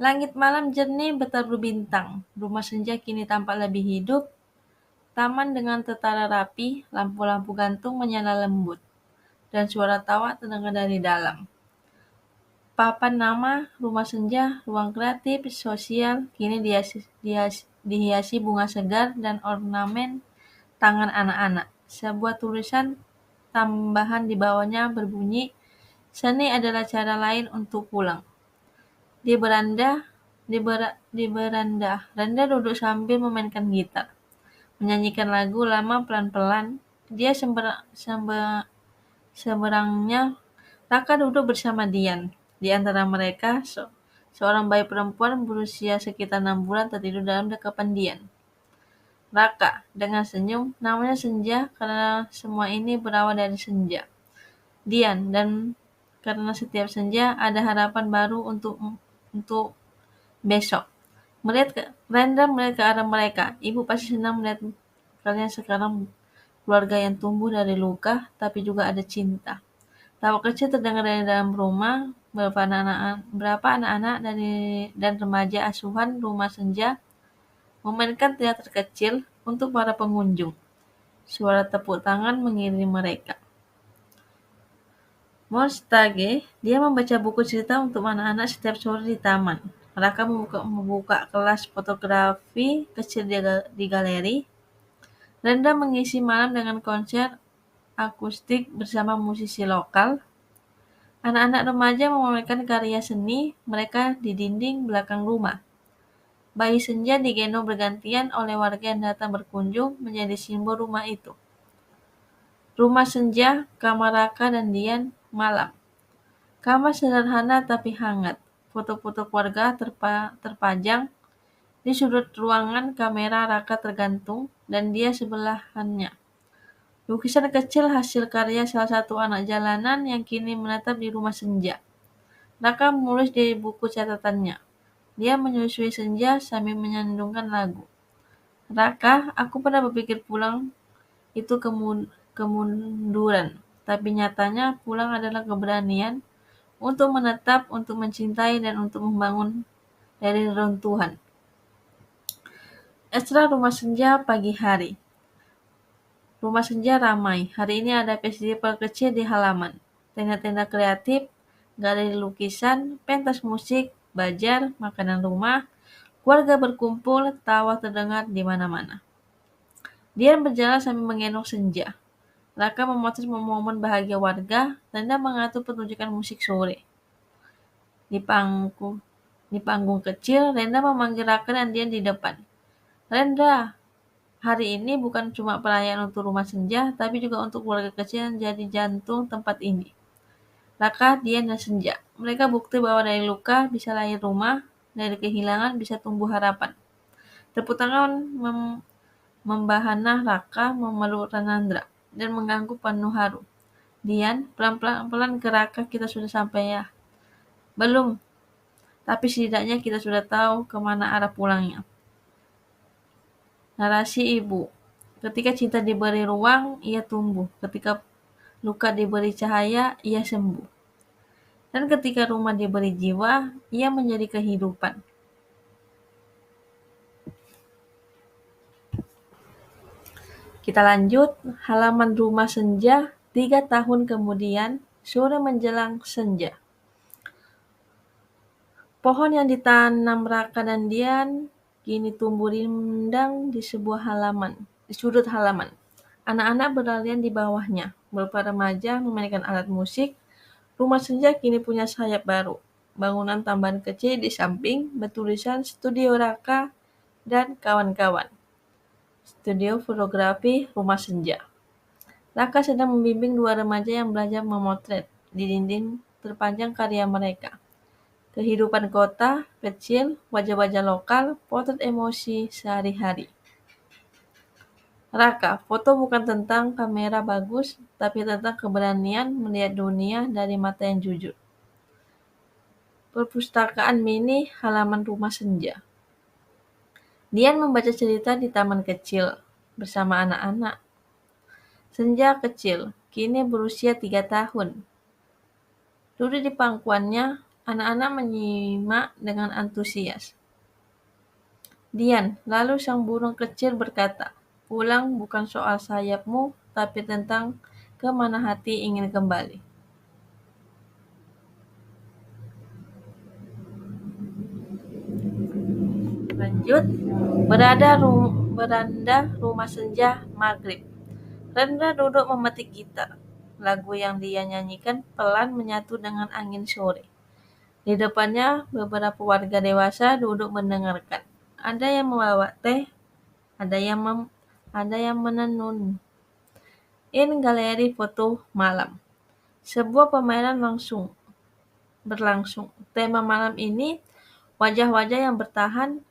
Langit malam jernih bertabur bintang. Rumah senja kini tampak lebih hidup. Taman dengan tertata rapi, lampu-lampu gantung menyala lembut, dan suara tawa terdengar dari dalam. Papan nama rumah senja, ruang kreatif, sosial, kini dihiasi bunga segar dan ornamen tangan anak-anak. Sebuah tulisan tambahan di bawahnya berbunyi, "Seni adalah cara lain untuk pulang." Di beranda, Randa duduk sambil memainkan gitar, menyanyikan lagu lama pelan-pelan. Dia seberangnya, Raka duduk bersama Dian. Di antara mereka, seorang bayi perempuan berusia sekitar 6 bulan tertidur dalam dekapan Dian. Raka, dengan senyum, namanya Senja karena semua ini berawal dari senja. Dian, dan karena setiap senja ada harapan baru untuk besok. Randa melihat ke arah mereka. Ibu pasti senang melihat kalian sekarang keluarga yang tumbuh dari luka, tapi juga ada cinta. Tawa kecil terdengar dari dalam rumah. Berapa anak-anak dan remaja asuhan rumah senja memainkan teater kecil untuk para pengunjung. Suara tepuk tangan mengiringi mereka. Monstage, dia membaca buku cerita untuk anak-anak setiap sore di taman. Raka membuka kelas fotografi kecil di galeri. Randa mengisi malam dengan konser akustik bersama musisi lokal. Anak-anak remaja memamerkan karya seni mereka di dinding belakang rumah. Bayi senja digendong bergantian oleh warga yang datang berkunjung menjadi simbol rumah itu. Rumah senja, kamar Raka dan Dian, malam. Kamar sederhana tapi hangat. Foto-foto keluarga terpajang di sudut ruangan, kamera Raka tergantung dan dia sebelahannya. Lukisan kecil hasil karya salah satu anak jalanan yang kini menetap di rumah senja. Raka menulis di buku catatannya. Dia menyusui senja sambil menyandungkan lagu. Raka, aku pernah berpikir pulang itu kemunduran, tapi nyatanya pulang adalah keberanian untuk menetap, untuk mencintai, dan untuk membangun dari reruntuhan. Ekstra rumah senja pagi hari. Rumah senja ramai. Hari ini ada festival kecil di halaman. Tenda-tenda kreatif, galeri lukisan, pentas musik, bajar, makanan rumah, keluarga berkumpul, tawa terdengar di mana-mana. Dian berjalan sambil menggendong senja. Raka memotret momen bahagia warga, Randa mengatur pertunjukan musik sore. Di panggung kecil, Randa memanggil Raka dan Dian di depan. Randa, hari ini bukan cuma perayaan untuk rumah senja, tapi juga untuk keluarga kecil yang jadi jantung tempat ini. Raka, Dian, dan Senja. Mereka bukti bahwa dari luka bisa lahir rumah, dari kehilangan bisa tumbuh harapan. Tepuk tangan membahana Raka memeluk Ranandra dan mengangguk penuh haru. Dian, pelan-pelan ke Raka, kita sudah sampai ya? Belum, tapi setidaknya kita sudah tahu kemana arah pulangnya. Narasi ibu. Ketika cinta diberi ruang, ia tumbuh. Ketika luka diberi cahaya, ia sembuh. Dan ketika rumah diberi jiwa, ia menjadi kehidupan. Kita lanjut, halaman rumah senja, 3 tahun kemudian, sore menjelang senja. Pohon yang ditanam Raka dan Dian kini tumbuh rindang di sudut halaman. Anak-anak berlarian di bawahnya. Beberapa remaja memainkan alat musik. Rumah senja kini punya sayap baru. Bangunan tambahan kecil di samping bertulisan Studio Raka dan kawan-kawan. Studio fotografi rumah senja. Raka sedang membimbing 2 remaja yang belajar memotret. Di dinding terpanjang karya mereka. Kehidupan kota, kecil, wajah-wajah lokal, potret emosi sehari-hari. Raka, foto bukan tentang kamera bagus, tapi tentang keberanian melihat dunia dari mata yang jujur. Perpustakaan mini halaman rumah senja. Dian membaca cerita di taman kecil bersama anak-anak. Senja kecil, kini berusia 3 tahun. Duduk di pangkuannya, anak-anak menyimak dengan antusias. Dian, lalu sang burung kecil berkata, "Pulang bukan soal sayapmu, tapi tentang kemana hati ingin kembali." Lanjut, beranda rumah senja maghrib. Rendra duduk memetik gitar. Lagu yang dia nyanyikan pelan menyatu dengan angin sore. Di depannya, beberapa warga dewasa duduk mendengarkan. Ada yang membawa teh, ada yang ada yang menenun. In galeri foto malam. Sebuah pameran berlangsung. Tema malam ini wajah-wajah yang bertahan,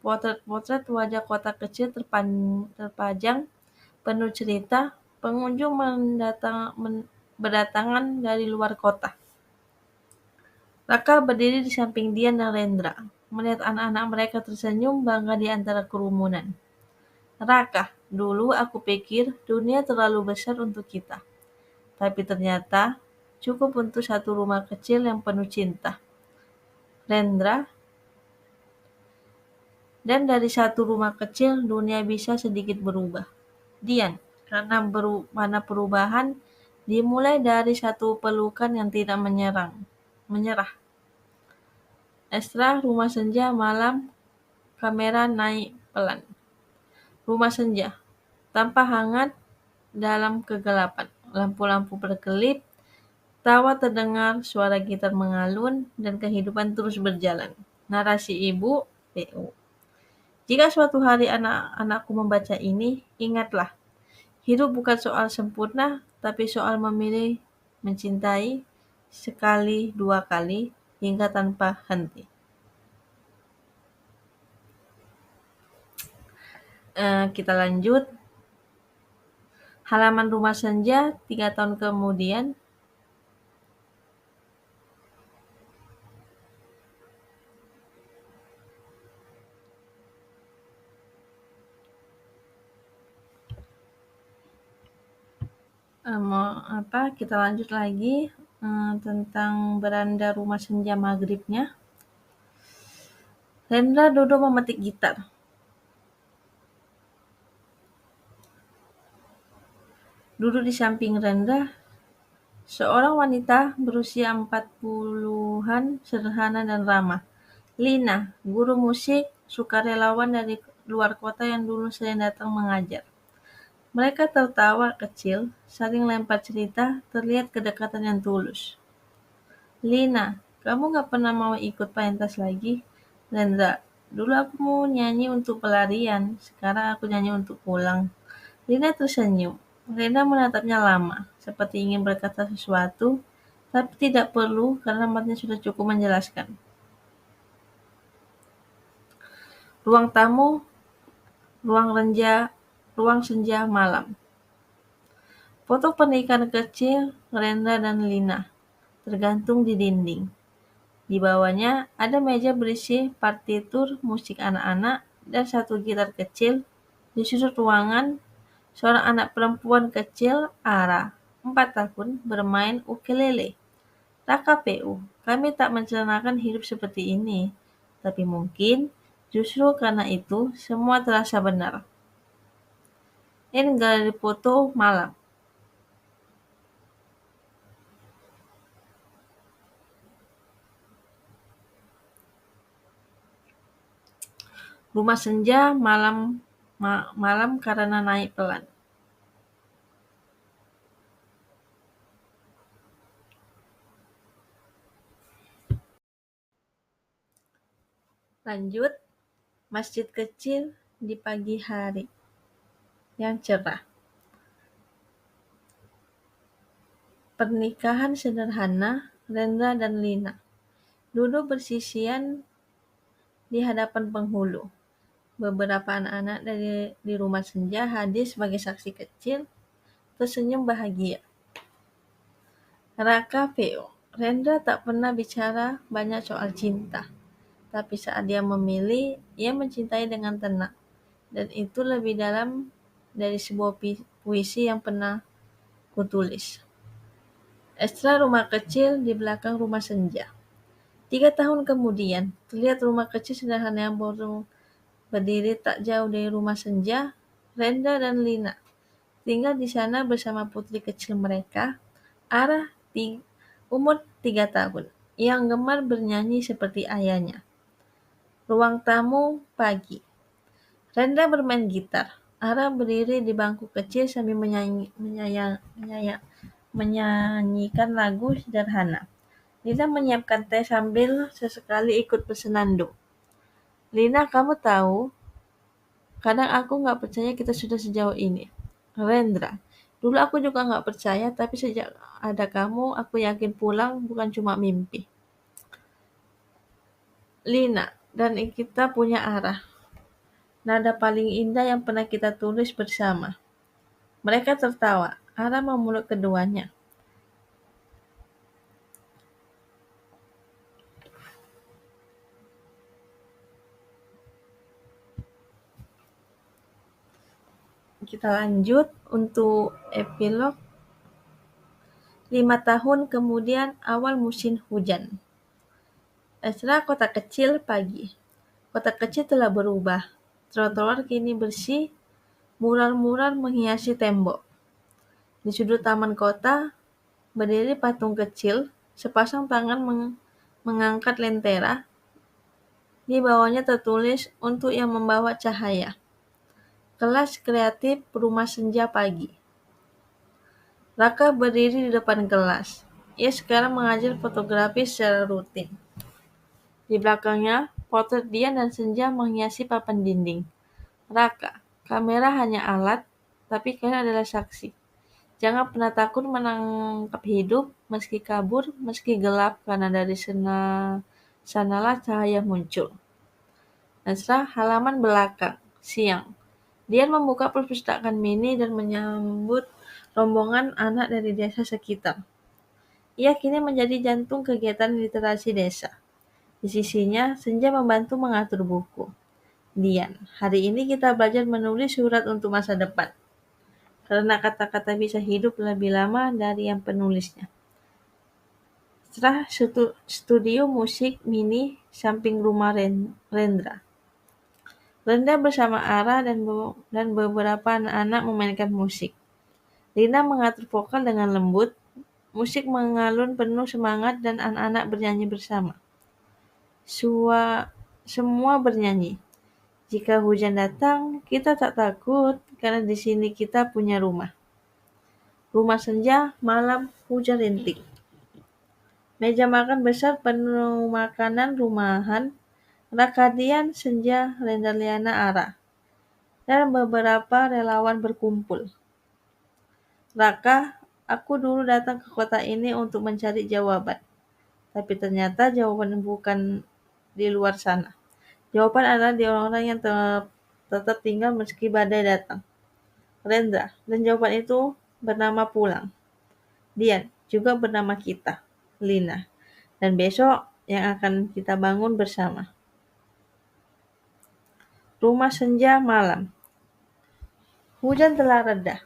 potret-potret wajah kota kecil terpajang, penuh cerita. Pengunjung berdatangan dari luar kota. Raka berdiri di samping Dian dan Rendra, melihat anak-anak mereka tersenyum bangga di antara kerumunan. Raka, dulu aku pikir dunia terlalu besar untuk kita, tapi ternyata cukup untuk satu rumah kecil yang penuh cinta. Rendra, dan dari satu rumah kecil dunia bisa sedikit berubah. Dian, karena perubahan dimulai dari satu pelukan yang tidak menyerah. Esra, rumah senja malam, kamera naik pelan. Rumah senja, tanpa hangat dalam kegelapan. Lampu-lampu berkelip, tawa terdengar, suara gitar mengalun, dan kehidupan terus berjalan. Narasi Ibu, PO. Jika suatu hari anak-anakku membaca ini, ingatlah, hidup bukan soal sempurna, tapi soal memilih, mencintai, sekali, dua kali, hingga tanpa henti. Kita lanjut. Halaman rumah senja 3 tahun kemudian. Kita lanjut lagi tentang beranda rumah senja maghribnya. Rendra duduk memetik gitar. Duduk di samping Rendra, seorang wanita berusia 40-an, sederhana dan ramah. Lina, guru musik, sukarelawan dari luar kota yang dulu sering datang mengajar. Mereka tertawa kecil, saling lempar cerita, terlihat kedekatan yang tulus. Lina, kamu gak pernah mau ikut pentas lagi? Rendra, dulu aku mau nyanyi untuk pelarian, sekarang aku nyanyi untuk pulang. Lina tersenyum. Rendra menatapnya lama, seperti ingin berkata sesuatu, tapi tidak perlu karena matanya sudah cukup menjelaskan. Ruang tamu, ruang senja malam. Foto pernikahan kecil Rendra dan Lina tergantung di dinding. Di bawahnya ada meja berisi partitur musik anak-anak dan satu gitar kecil. Di sudut ruangan, seorang anak perempuan kecil, Ara, 4 tahun, bermain ukulele. Raka PU, kami tak menceritakan hidup seperti ini, tapi mungkin justru karena itu semua terasa benar. Ini galeri foto malam. Rumah senja malam karena naik pelan. Lanjut, masjid kecil di pagi hari yang cerah. Pernikahan sederhana, Rendra dan Lina duduk bersisian di hadapan penghulu. Beberapa anak-anak di rumah senja hadir sebagai saksi kecil, tersenyum bahagia. Raka PO, Rendra tak pernah bicara banyak soal cinta, tapi saat dia memilih, ia mencintai dengan tenang, dan itu lebih dalam dari sebuah puisi yang pernah kutulis. Ekstra rumah kecil di belakang rumah senja. 3 tahun kemudian, terlihat rumah kecil sederhana yang baru berdiri tak jauh dari rumah senja. Rendra dan Lina tinggal di sana bersama putri kecil mereka, Ara, umur 3 tahun, yang gemar bernyanyi seperti ayahnya. Ruang tamu pagi. Rendra bermain gitar. Ara berdiri di bangku kecil sambil menyanyikan lagu sederhana. Lina menyiapkan teh sambil sesekali ikut bersenandung. Lina, kamu tahu, kadang aku nggak percaya kita sudah sejauh ini. Rendra, dulu aku juga nggak percaya, tapi sejak ada kamu, aku yakin pulang bukan cuma mimpi. Lina, dan kita punya arah. Nada paling indah yang pernah kita tulis bersama. Mereka tertawa. Ara memeluk keduanya. Kita lanjut untuk epilog. 5 tahun kemudian awal musim hujan. Esra kota kecil pagi. Kota kecil telah berubah. Trotoar kini bersih, mural-mural menghiasi tembok. Di sudut taman kota, berdiri patung kecil, sepasang tangan mengangkat lentera. Di bawahnya tertulis untuk yang membawa cahaya. Kelas kreatif rumah senja pagi. Raka berdiri di depan kelas. Ia sekarang mengajar fotografi secara rutin. Di belakangnya, potret dia dan senja menghiasi papan dinding. Raka, kamera hanya alat, tapi kalian adalah saksi. Jangan pernah takut menangkap hidup, meski kabur, meski gelap, karena dari sanalah cahaya muncul. Nasrah, halaman belakang, siang. Dian membuka perpustakaan mini dan menyambut rombongan anak dari desa sekitar. Ia kini menjadi jantung kegiatan literasi desa. Di sisinya, Senja membantu mengatur buku. Dian, hari ini kita belajar menulis surat untuk masa depan. Karena kata-kata bisa hidup lebih lama dari yang penulisnya. Setelah studio musik mini samping rumah Rendra. Rendra bersama Ara dan beberapa anak-anak memainkan musik. Lina mengatur vokal dengan lembut, musik mengalun penuh semangat dan anak-anak bernyanyi bersama. Semua bernyanyi. Jika hujan datang, kita tak takut karena di sini kita punya rumah. Rumah senja, malam, hujan rintik. Meja makan besar penuh makanan rumahan, Rakadian, Senja, Rendaliana, Ara, dan beberapa relawan berkumpul. Raka, aku dulu datang ke kota ini untuk mencari jawaban. Tapi ternyata jawaban bukan di luar sana. Jawaban adalah di orang-orang yang tetap tinggal meski badai datang. Rendra, dan jawaban itu bernama pulang. Dian, juga bernama kita, Lina. Dan besok yang akan kita bangun bersama. Rumah senja malam. Hujan telah reda.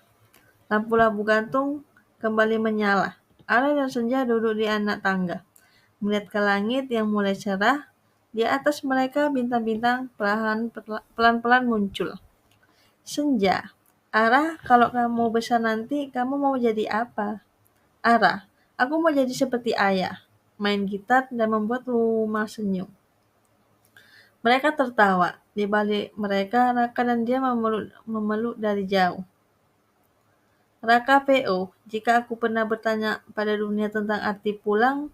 Lampu-lampu gantung kembali menyala. Ara dan Senja duduk di anak tangga, melihat ke langit yang mulai cerah. Di atas mereka bintang-bintang pelan-pelan muncul. Senja, Ara, kalau kamu besar nanti, kamu mau jadi apa? Ara, aku mau jadi seperti ayah, main gitar dan membuat rumah senyum. Mereka tertawa. Di balik mereka, Raka dan dia memeluk dari jauh. Raka PO, jika aku pernah bertanya pada dunia tentang arti pulang,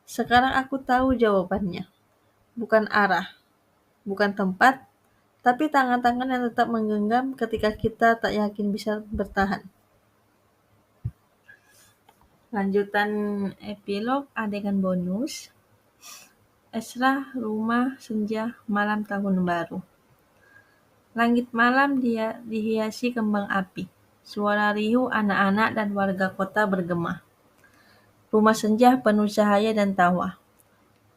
sekarang aku tahu jawabannya. Bukan arah, bukan tempat, tapi tangan-tangan yang tetap menggenggam ketika kita tak yakin bisa bertahan. Lanjutan epilog adegan bonus. Esra, rumah, senja, malam tahun baru. Langit malam dia dihiasi kembang api. Suara riuh anak-anak dan warga kota bergema. Rumah senja penuh cahaya dan tawa.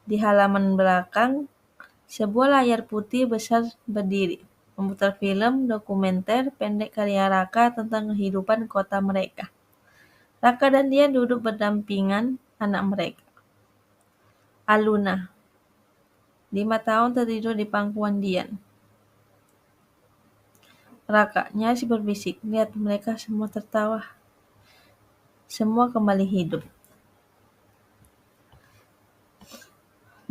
Di halaman belakang, sebuah layar putih besar berdiri, memutar film dokumenter pendek karya Raka tentang kehidupan kota mereka. Raka dan Dian duduk berdampingan anak mereka, Aluna, 5 tahun, tertidur di pangkuan Dian. Raka nyaris berbisik, lihat mereka semua tertawa. Semua kembali hidup.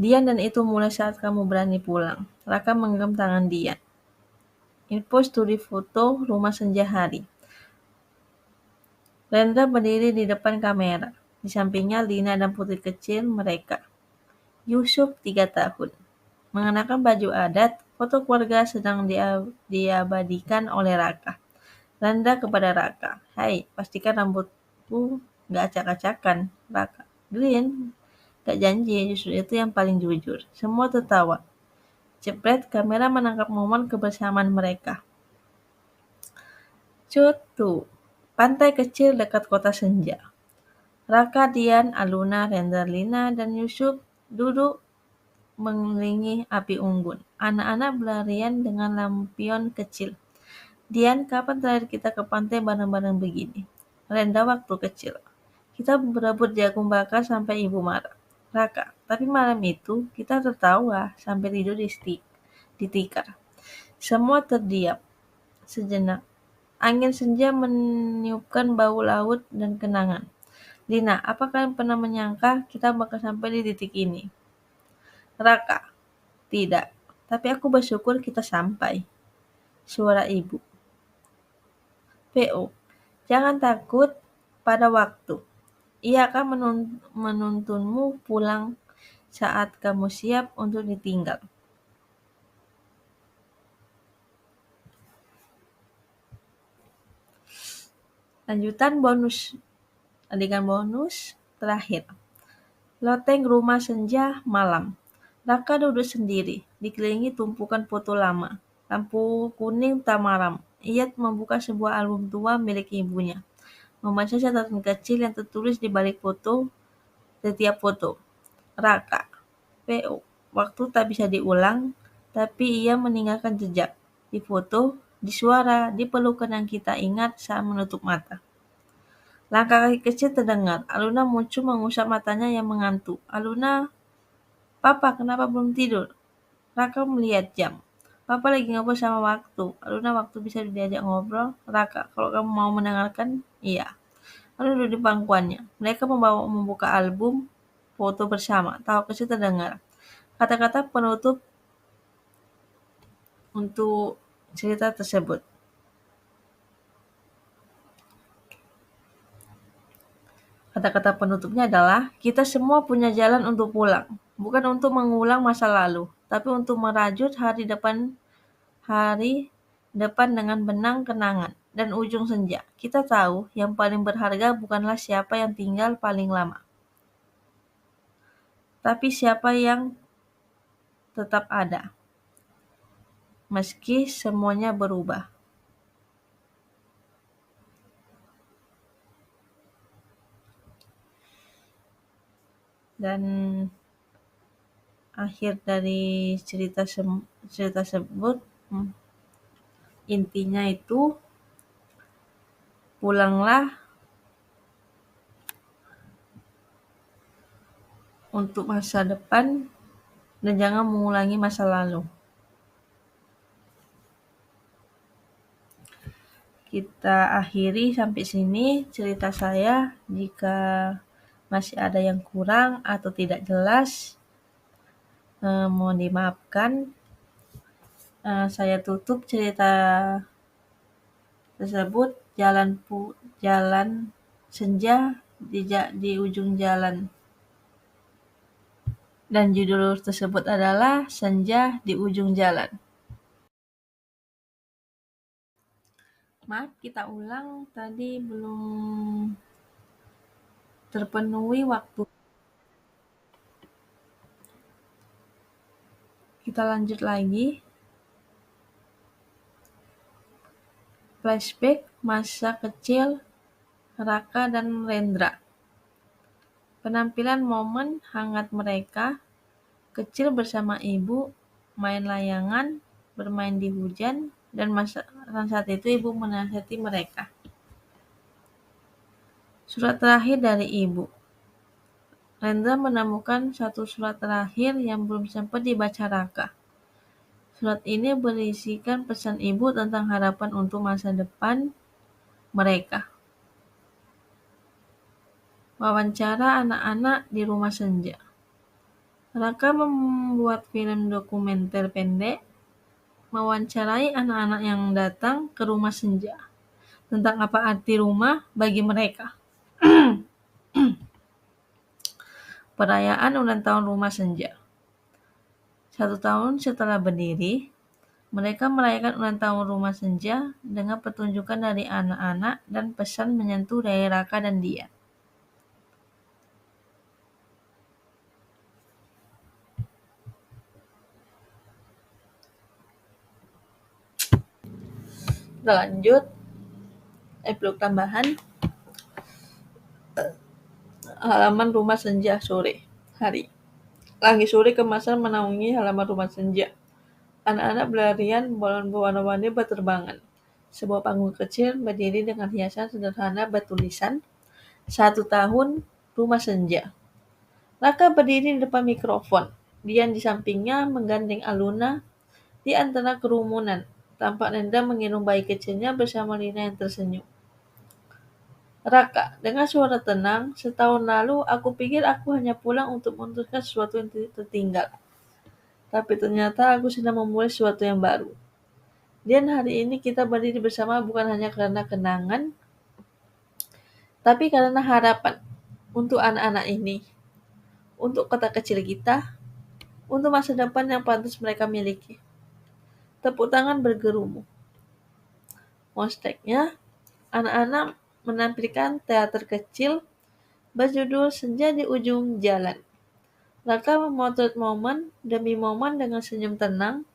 Dian dan itu mulai saat kamu berani pulang. Raka menggenggam tangan Dian. Info studi foto rumah senja hari. Rendra berdiri di depan kamera. Di sampingnya Lina dan putri kecil mereka. Yusuf 3 tahun. Mengenakan baju adat, foto keluarga sedang diabadikan oleh Raka. Rendra kepada Raka. Hai, pastikan rambutku gak acak-acakan, Raka. Green, gak janji, justru itu yang paling jujur. Semua tertawa. Jepret, kamera menangkap momen kebersamaan mereka. Cutu, pantai kecil dekat kota senja. Raka, Dian, Aluna, Rendra, Lina, dan Yusuf duduk mengelilingi api unggun. Anak-anak berlarian dengan lampion kecil. Dian, kapan terakhir kita ke pantai bareng-bareng begini? Rendra, waktu kecil. Kita berebut jagung bakar sampai ibu marah. Raka, tapi malam itu kita tertawa sampai tidur di tikar. Semua terdiam sejenak. Angin senja meniupkan bau laut dan kenangan. Lina, apa kalian pernah menyangka kita bakal sampai di titik ini? Raka, tidak. Tapi aku bersyukur kita sampai. Suara ibu. PO, jangan takut pada waktu. Ia akan menuntunmu pulang saat kamu siap untuk ditinggal. Lanjutan bonus. Adegan bonus terakhir. Loteng rumah senja malam. Raka duduk sendiri, dikelilingi tumpukan foto lama. Lampu kuning tamaram. Ia membuka sebuah album tua milik ibunya. Membaca catatan kecil yang tertulis di balik setiap foto. Raka. PO. Waktu tak bisa diulang, tapi ia meninggalkan jejak. Di foto, di suara, di pelukan yang kita ingat saat menutup mata. Langkah kaki kecil terdengar. Aluna muncul mengusap matanya yang mengantuk. Aluna, Papa, kenapa belum tidur? Raka melihat jam. Papa lagi ngobrol sama waktu. Aluna, waktu bisa diajak ngobrol. Raka, kalau kamu mau mendengarkan, iya. Lalu duduk di pangkuannya. Mereka membuka album foto bersama. Tawa kecil terdengar. Kata-kata penutup untuk cerita tersebut. Kata-kata penutupnya adalah, kita semua punya jalan untuk pulang. Bukan untuk mengulang masa lalu, tapi untuk merajut hari depan dengan benang kenangan dan ujung senja. Kita tahu yang paling berharga bukanlah siapa yang tinggal paling lama, tapi siapa yang tetap ada, meski semuanya berubah. Dan akhir dari cerita tersebut, intinya itu pulanglah untuk masa depan dan jangan mengulangi masa lalu. Kita akhiri sampai sini cerita saya. Jika masih ada yang kurang atau tidak jelas, mohon dimaafkan. Saya tutup cerita tersebut. Jalan senja di ujung jalan. Dan judul tersebut adalah Senja di Ujung Jalan. Maaf, kita ulang. Tadi belum terpenuhi waktu. Kita lanjut lagi. Flashback masa kecil Raka dan Rendra. Penampilan momen hangat mereka, kecil bersama ibu, main layangan, bermain di hujan, dan saat itu ibu menasihati mereka. Surat terakhir dari ibu. Rendra menemukan satu surat terakhir yang belum sempat dibaca Raka. Surat ini berisikan pesan ibu tentang harapan untuk masa depan mereka. Wawancara anak-anak di rumah senja. Raka membuat film dokumenter pendek, mewawancarai anak-anak yang datang ke rumah senja tentang apa arti rumah bagi mereka. Perayaan ulang tahun rumah senja. 1 tahun setelah berdiri, mereka merayakan ulang tahun rumah senja dengan pertunjukan dari anak-anak dan pesan menyentuh dari Raka dan Dian. Kita lanjut. Epilog tambahan. Halaman rumah senja sore hari. Langit sore kemasan menaungi halaman rumah senja. Anak-anak berlarian, balon berwarna-warni berterbangan. Sebuah panggung kecil berdiri dengan hiasan sederhana bertulisan 1 tahun rumah senja. Raka berdiri di depan mikrofon. Dian di sampingnya menggandeng Aluna di antara kerumunan. Tampak Rendra menggendong bayi kecilnya bersama Lina yang tersenyum. Raka, dengan suara tenang, 1 tahun lalu aku pikir aku hanya pulang untuk memutuskan sesuatu yang tertinggal. Tapi ternyata aku sedang memulai sesuatu yang baru. Dan hari ini kita berdiri bersama bukan hanya karena kenangan, tapi karena harapan untuk anak-anak ini, untuk kota kecil kita, untuk masa depan yang pantas mereka miliki. Tepuk tangan bergerumu. Monsternya, anak-anak menampilkan teater kecil berjudul Senja di Ujung Jalan. Raka memotret momen demi momen dengan senyum tenang.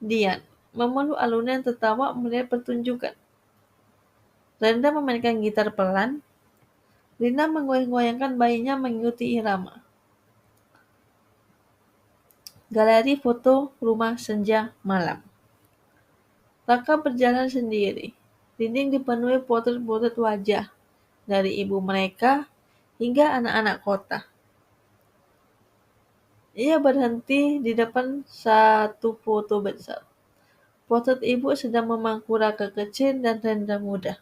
Dian memeluk Aluna yang tertawa melihat pertunjukan. Rendra memainkan gitar pelan. Lina menggoyang-goyangkan bayinya mengikuti irama. Galeri foto rumah senja malam. Raka berjalan sendiri. Dinding dipenuhi potret-potret wajah, dari ibu mereka hingga anak-anak kota. Ia berhenti di depan satu foto besar. Potret ibu sedang memangku Raka kecil dan Rendra muda.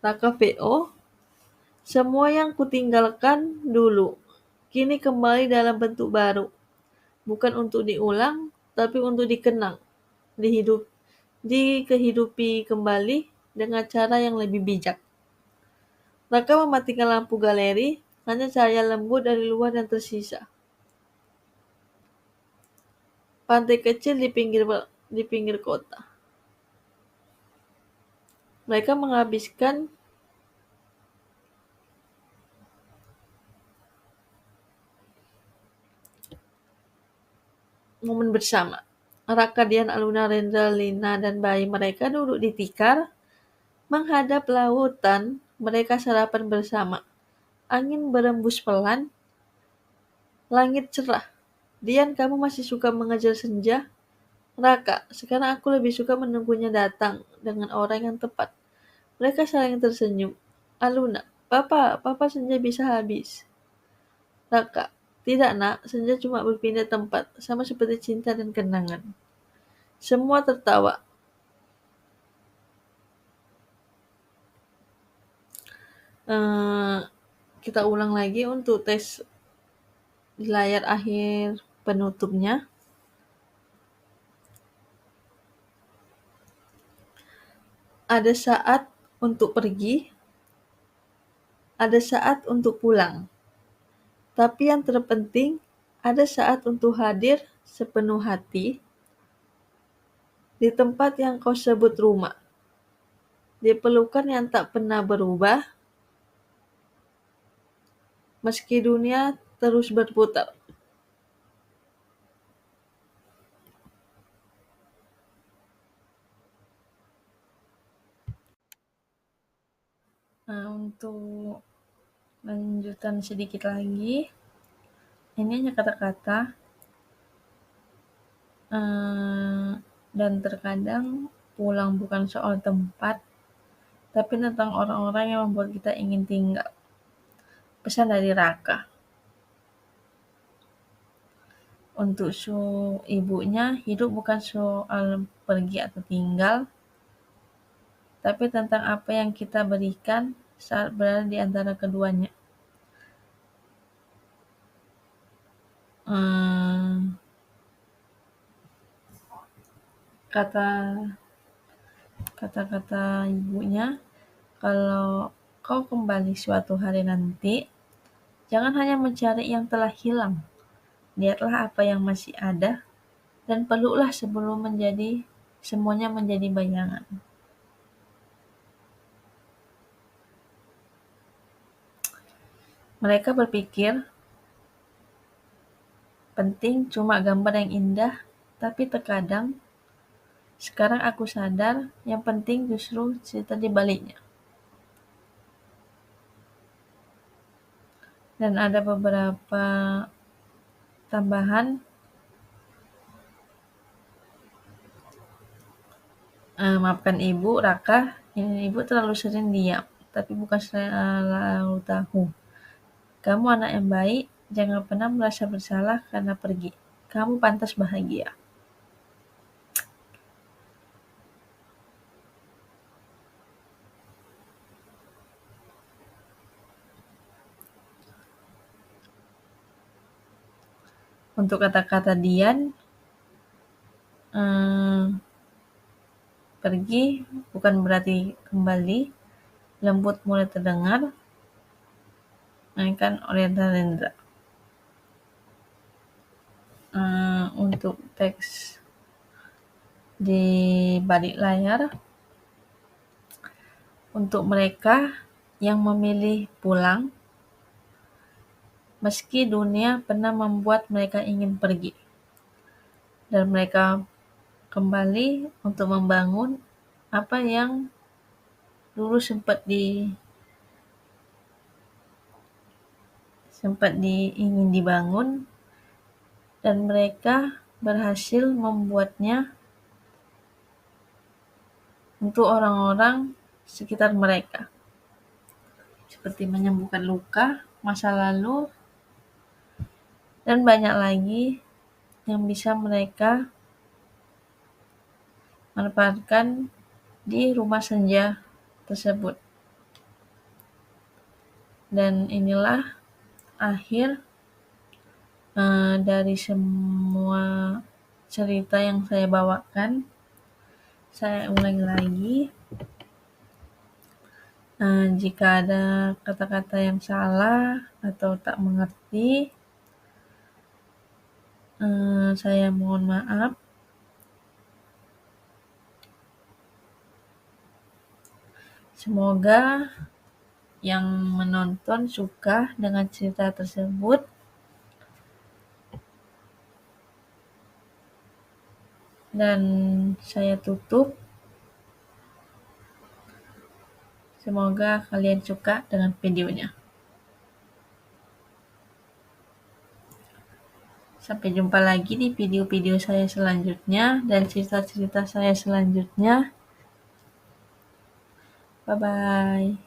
Raka VO, semua yang kutinggalkan dulu, kini kembali dalam bentuk baru. Bukan untuk diulang, tapi untuk dikenang, dikehidupi kembali dengan cara yang lebih bijak. Raka mematikan lampu galeri, hanya cahaya lembut dari luar yang tersisa. Pantai kecil di pinggir kota. Mereka menghabiskan momen bersama. Raka, Dian, Aluna, Rendra, Lina, dan bayi mereka duduk di tikar, menghadap lautan. Mereka sarapan bersama. Angin berembus pelan, langit cerah. Dian, kamu masih suka mengejar senja? Raka, sekarang aku lebih suka menunggunya datang dengan orang yang tepat. Mereka saling tersenyum. Aluna, Papa senja bisa habis. Raka, tidak nak, senja cuma berpindah tempat, sama seperti cinta dan kenangan. Semua tertawa. Kita ulang lagi untuk tes di layar akhir penutupnya. Ada saat untuk pergi, ada saat untuk pulang. Tapi yang terpenting, ada saat untuk hadir sepenuh hati di tempat yang kau sebut rumah. Di pelukan yang tak pernah berubah, meski dunia terus berputar. Untuk Lanjutan sedikit lagi. Ini hanya kata-kata, dan terkadang pulang bukan soal tempat, tapi tentang orang-orang yang membuat kita ingin tinggal. Pesan dari Raka. Untuk ibunya, hidup bukan soal pergi atau tinggal, tapi tentang apa yang kita berikan saat berada di antara keduanya. Kata-kata ibunya, kalau kau kembali suatu hari nanti, jangan hanya mencari yang telah hilang. Lihatlah apa yang masih ada, dan peluklah sebelum semuanya menjadi bayangan. Mereka berpikir penting cuma gambar yang indah, tapi terkadang sekarang aku sadar yang penting justru cerita di baliknya. Dan ada beberapa tambahan. Maafkan ibu, Raka, ini ibu terlalu sering diam, tapi bukan selalu tahu. Kamu anak yang baik, jangan pernah merasa bersalah karena pergi. Kamu pantas bahagia. Untuk kata-kata Dian, pergi bukan berarti kembali. Lembut mulai terdengar, mainkan Oriental Rendra. Untuk teks di balik layar, untuk mereka yang memilih pulang, meski dunia pernah membuat mereka ingin pergi, dan mereka kembali untuk membangun apa yang dulu sempat ingin dibangun, dan mereka berhasil membuatnya untuk orang-orang sekitar mereka, seperti menyembuhkan luka masa lalu, dan banyak lagi yang bisa mereka manfaatkan di rumah senja tersebut. Dan inilah akhir dari semua cerita yang saya bawakan. Saya ulangi lagi, jika ada kata-kata yang salah atau tak mengerti, saya mohon maaf. Semoga yang menonton suka dengan cerita tersebut. Dan saya tutup. Semoga kalian suka dengan videonya. Sampai jumpa lagi di video-video saya selanjutnya dan cerita-cerita saya selanjutnya. Bye-bye.